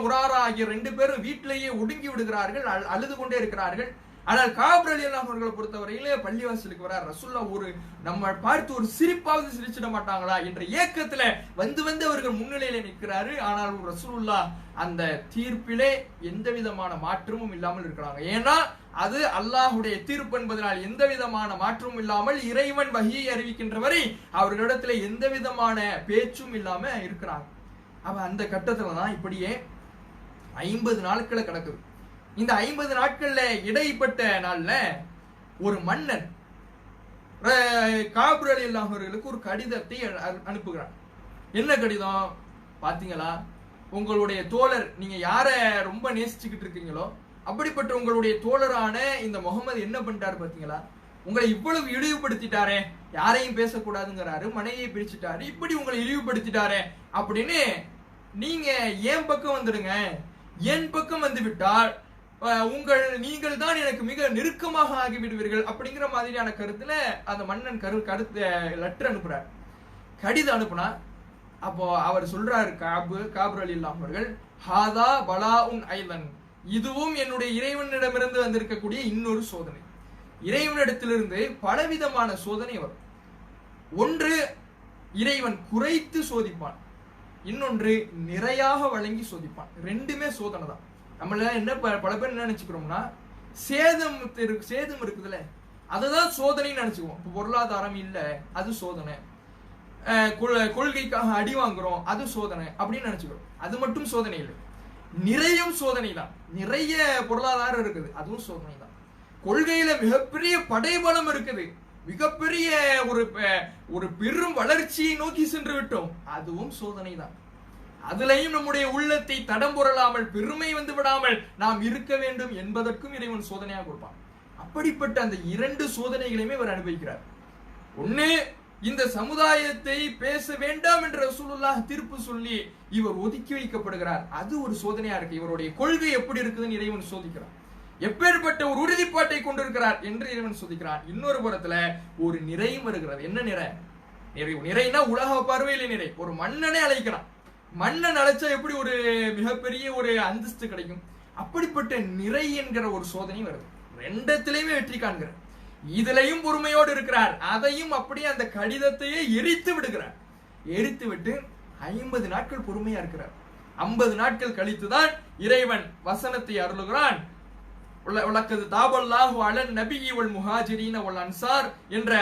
முராரா ஆகிய 2 பேரும் வீட்டிலேயே ஒடுங்கி விடுகிறார்கள், அழுது கொண்டே இருக்கிறார்கள். ஆனால் காப் ரலியல்லாஹு அவர்களை பொறுத்தவரையிலே பள்ளிவாசலுக்கு வர ரசூலுல்லாஹ் ஒரு நம்ம பார்த்து ஒரு சிரிப்பாவது சிரிச்சிட மாட்டாங்களா என்ற ஏக்கத்துல வந்து அவர்கள் முன்னிலையில நிற்கிறாரு. ஆனால் ரசூலுல்லாஹ் அந்த தீர்ப்பிலே எந்த விதமான மாற்றமும் இல்லாமல் இருக்கிறாங்க. ஏன்னா அது அல்லாஹுடைய தீர்ப்பு என்பதனால் எந்த விதமான மாற்றமும் இல்லாமல் இறைவன் வஹியை அறிவிக்கின்ற வரை அவர்களிடத்துல எந்த விதமான பேச்சும் இல்லாம இருக்கிறாங்க. அவ அந்த கட்டத்துல தான் இப்படியே 50 நாட்களை கிடக்குது. இந்த 50 நாட்கள்ல இடைப்பட்ட நாள்ல ஒரு மன்னன் காப் ரலியல்லாஹு அவர்களுக்கு ஒரு கடிதத்தை அனுப்புகிறான். என்ன கடிதம் பாத்தீங்களா? உங்களுடைய தோழர், நீங்க யார ரொம்ப நேசிச்சுக்கிட்டு இருக்கீங்களோ அப்படிப்பட்ட உங்களுடைய தோழரான இந்த முகமது என்ன பண்ணிட்டாரு பாத்தீங்களா? உங்களை இவ்வளவு இழிவுபடுத்திட்டாரே, யாரையும் பேசக்கூடாதுங்கிறாரு, மனைவியை பிரிச்சுட்டாரு, இப்படி உங்களை இழிவுபடுத்திட்டாரே அப்படின்னு நீங்க என் பக்கம் வந்துடுங்க. என் பக்கம் வந்து விட்டால் நீங்கள் தான் எனக்கு மிக நெருக்கமாக ஆகிவிடுவீர்கள் அப்படிங்கிற மாதிரியான கருத்துல அந்த மன்னன் கருத்து லெட்டர் அனுப்புறார், கடிதம் அனுப்புனா. அப்போ அவர் சொல்றாரு காப் ரலியல்லாஹு அவர்கள், ஹாதா பலாஉன் ஐலன், இதுவும் என்னுடைய இறைவனிடமிருந்து வந்திருக்கக்கூடிய இன்னொரு சோதனை. இறைவனிடத்திலிருந்து பலவிதமான சோதனை வரும். ஒன்று இறைவன் குறைத்து சோதிப்பான், இன்னொன்று நிறையாக வழங்கி சோதிப்பான். ரெண்டுமே சோதனை தான். நம்மள என்ன பல பேர் என்ன நினைச்சுக்கிறோம்னா, சேதம் இருக்குதுல்ல அதுதான் சோதனைன்னு நினைச்சுக்குவோம். இப்போ பொருளாதாரம் இல்ல அது சோதனை, கொள்கைக்காக அடி வாங்குறோம் அது சோதனை அப்படின்னு நினைச்சுக்கிறோம். அது மட்டும் சோதனை இல்லை, நிறையும் சோதனை தான். நிறைய பொருளாதாரம் இருக்குது அதுவும் சோதனை தான். கொள்கையில மிகப்பெரிய படைபலம் இருக்குது, மிகப்பெரிய ஒரு பெரும் வளர்ச்சியை நோக்கி சென்று விட்டோம், அதுவும் சோதனை தான். அதுலயும் நம்முடைய உள்ளத்தை தடம் புரளாமல் பெருமை வந்து விடாமல் நாம் இருக்க வேண்டும் என்பதற்கும் இறைவன் சோதனையாக கொடுப்பான். அப்படிப்பட்ட அந்த 2 சோதனைகளையுமே இவர் அனுபவிக்கிறார். ஒண்ணு, இந்த சமுதாயத்தை பேச வேண்டாம் என்ற ரசூலுல்லாஹ் தீர்ப்பு சொல்லி இவர் ஒதுக்கி வைக்கப்படுகிறார், அது ஒரு சோதனையா இருக்கு. இவருடைய கொள்கை எப்படி இருக்குதுன்னு இறைவன் சோதிக்கிறார். எப்பேற்பட்ட ஒரு உறுதிப்பாட்டை கொண்டிருக்கிறார் என்று இறைவன் சோதிக்கிறார். இன்னொரு புறத்துல ஒரு நிறையும் வருகிறது. என்ன நிறைனா உலக பார்வையில நிறை. ஒரு மன்னனே அழைக்கிறான், மன்னன் அழைச்சா எப்படி ஒரு மிகப்பெரிய ஒரு அந்தஸ்து கிடைக்கும், அப்படிப்பட்ட நிறை என்கிற ஒரு சோதனை வருது. ரெண்டத்திலையுமே வெற்றி காண்கிறார். இதுலயும் பொறுமையோடு இருக்கிறார், அதையும் அப்படியே அந்த கடிதத்தையே எரித்து விடுகிறார். எரித்து விட்டு 50 நாட்கள் பொறுமையா இருக்கிறார். 50 நாட்கள் கழித்துதான் இறைவன் வசனத்தை அருளுகிறான். உலக்கது தாபல்லாஹு அலன் நபியி வல் முஹாஜிரீன வல் அன்சார் என்ற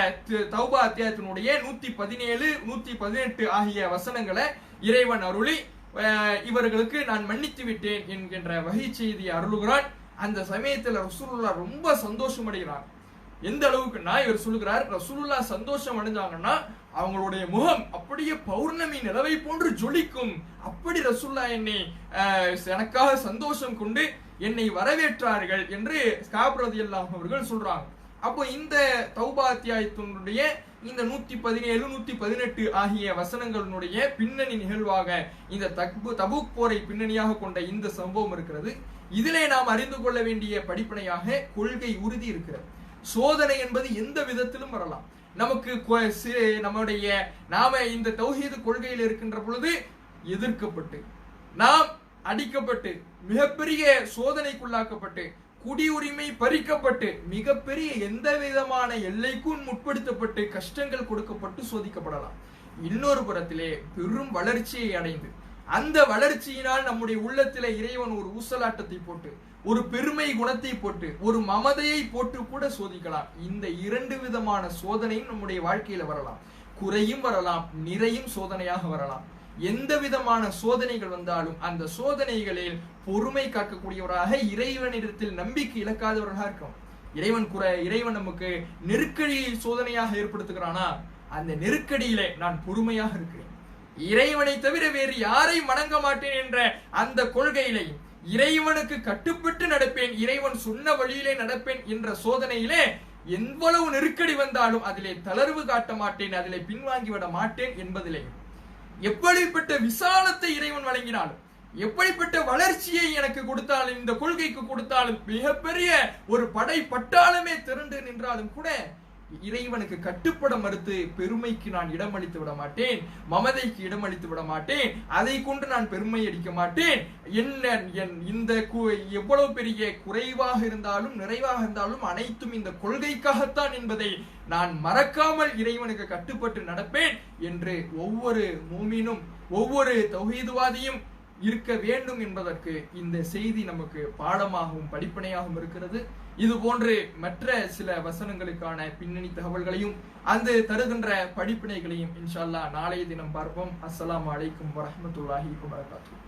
தௌபா அத்தியாயத்தினுடைய 117 118 ஆகிய வசனங்களை இறைவன் அருளி இவர்களுக்கு நான் மன்னித்து விட்டேன் என்கின்ற வகை செய்தியை அருளுகிறான். அந்த சமயத்தில் ரசூலுல்லாஹ் ரொம்ப சந்தோஷம் அடைகிறார். எந்த அளவுக்குன்னா இவர் சொல்லுகிறார், ரசூலுல்லாஹ் சந்தோஷம் அடைஞ்சாங்கன்னா அவங்களுடைய முகம் அப்படியே பௌர்ணமி நிலவை போன்று ஜொலிக்கும். அப்படி ரசூலுல்லாஹ் என்னை எனக்காக சந்தோஷம் கொண்டு என்னை வரவேற்றார்கள் என்று காப் ரலியல்லாஹு அவர்கள் சொல்றாங்க. அப்போ இந்த தௌபா அத்தியாயத்தினுடைய இந்த 117 118 ஆகிய வசனங்களுடைய பின்னணி நிகழ்வாக இந்த தபூக் போரை பின்னணியாக கொண்ட இந்த சம்பவம் இருக்கிறது. இதிலே நாம் அறிந்து கொள்ள வேண்டிய படிப்பனையாக கொள்கை உறுதி இருக்கிறது. சோதனை என்பது எந்த விதத்திலும் வரலாம். நாம இந்த தௌஹீது கொள்கையில் இருக்கின்ற பொழுது எதிர்க்கப்பட்டு, நாம் அடிக்கப்பட்டு, மிகப்பெரிய சோதனைக்குள்ளாக்கப்பட்டு, குடியுரிமை பறிக்கப்பட்டு, மிகப்பெரிய எந்த விதமான எல்லைக்கும் முற்படுத்தப்பட்டு, கஷ்டங்கள் கொடுக்கப்பட்டு சோதிக்கப்படலாம். இன்னொரு புறத்திலே பெரும் வளர்ச்சியை அடைந்து, அந்த வளர்ச்சியினால் நம்முடைய உள்ளத்திலே இறைவன் ஒரு ஊசலாட்டத்தை போட்டு, ஒரு பெருமை குணத்தை போட்டு, ஒரு மமதையை போட்டு கூட சோதிக்கலாம். இந்த 2 விதமான சோதனையும் நம்முடைய வாழ்க்கையில வரலாம். குறையும் வரலாம், நிறையும் சோதனையாக வரலாம். எந்த விதமான சோதனைகள் வந்தாலும் அந்த சோதனைகளில் பொறுமை காக்கக்கூடியவராக, இறைவனிடத்தில் நம்பிக்கை இழக்காதவர்களாக இருக்கும். இறைவன் நமக்கு நெருக்கடியை சோதனையாக ஏற்படுத்துகிறானா, அந்த நெருக்கடியிலே நான் பொறுமையாக இருக்கிறேன், இறைவனை தவிர வேறு யாரை வணங்க மாட்டேன் என்ற அந்த கொள்கையிலே இறைவனுக்கு கட்டுப்பட்டு நடப்பேன், இறைவன் சொன்ன வழியிலே நடப்பேன் என்ற சோதனையிலே எவ்வளவு நெருக்கடி வந்தாலும் அதிலே தளர்வு காட்ட மாட்டேன், அதிலே பின்வாங்கி விட மாட்டேன் என்பதிலே எப்படிப்பட்ட விசாலத்தை இறைவன் வழங்கினாலும், எப்படிப்பட்ட வளர்ச்சியை எனக்கு கொடுத்தாலும், இந்த கொள்கைக்கு கொடுத்தாலும், மிகப்பெரிய ஒரு படை பட்டாளமே திரண்டு நின்றாலும் கூட இறைவனுக்கு கட்டுப்பட மறுத்து பெருமைக்கு நான் இடமளித்து விட மாட்டேன், மமதைக்கு இடமளித்து விட மாட்டேன், அதை கொண்டு நான் பெருமை அடிக்க மாட்டேன். இந்த எவ்வளவு பெரிய குறைவாக இருந்தாலும் நிறைவாக இருந்தாலும் அனைத்தும் இந்த கொள்கைக்காகத்தான் என்பதை நான் மறக்காமல் இறைவனுக்கு கட்டுப்பட்டு நடப்பேன் என்று ஒவ்வொரு மூமினும் ஒவ்வொரு தௌஹீதுவாதியும் இருக்க வேண்டும் என்பதற்கு இந்த செய்தி நமக்கு பாடமாகவும் படிப்பனையாகவும் இருக்கிறது. இது போன்று மற்ற சில வசனங்களுக்கான பின்னணி தகவல்களையும் அந்த தருகின்ற படிப்பினைகளையும் இன்ஷா அல்லாஹ் நாளைய தினம் பார்ப்போம். அஸ்ஸலாமு அலைக்கும் வரஹ்மத்துல்லாஹி வபரகாத்துஹு.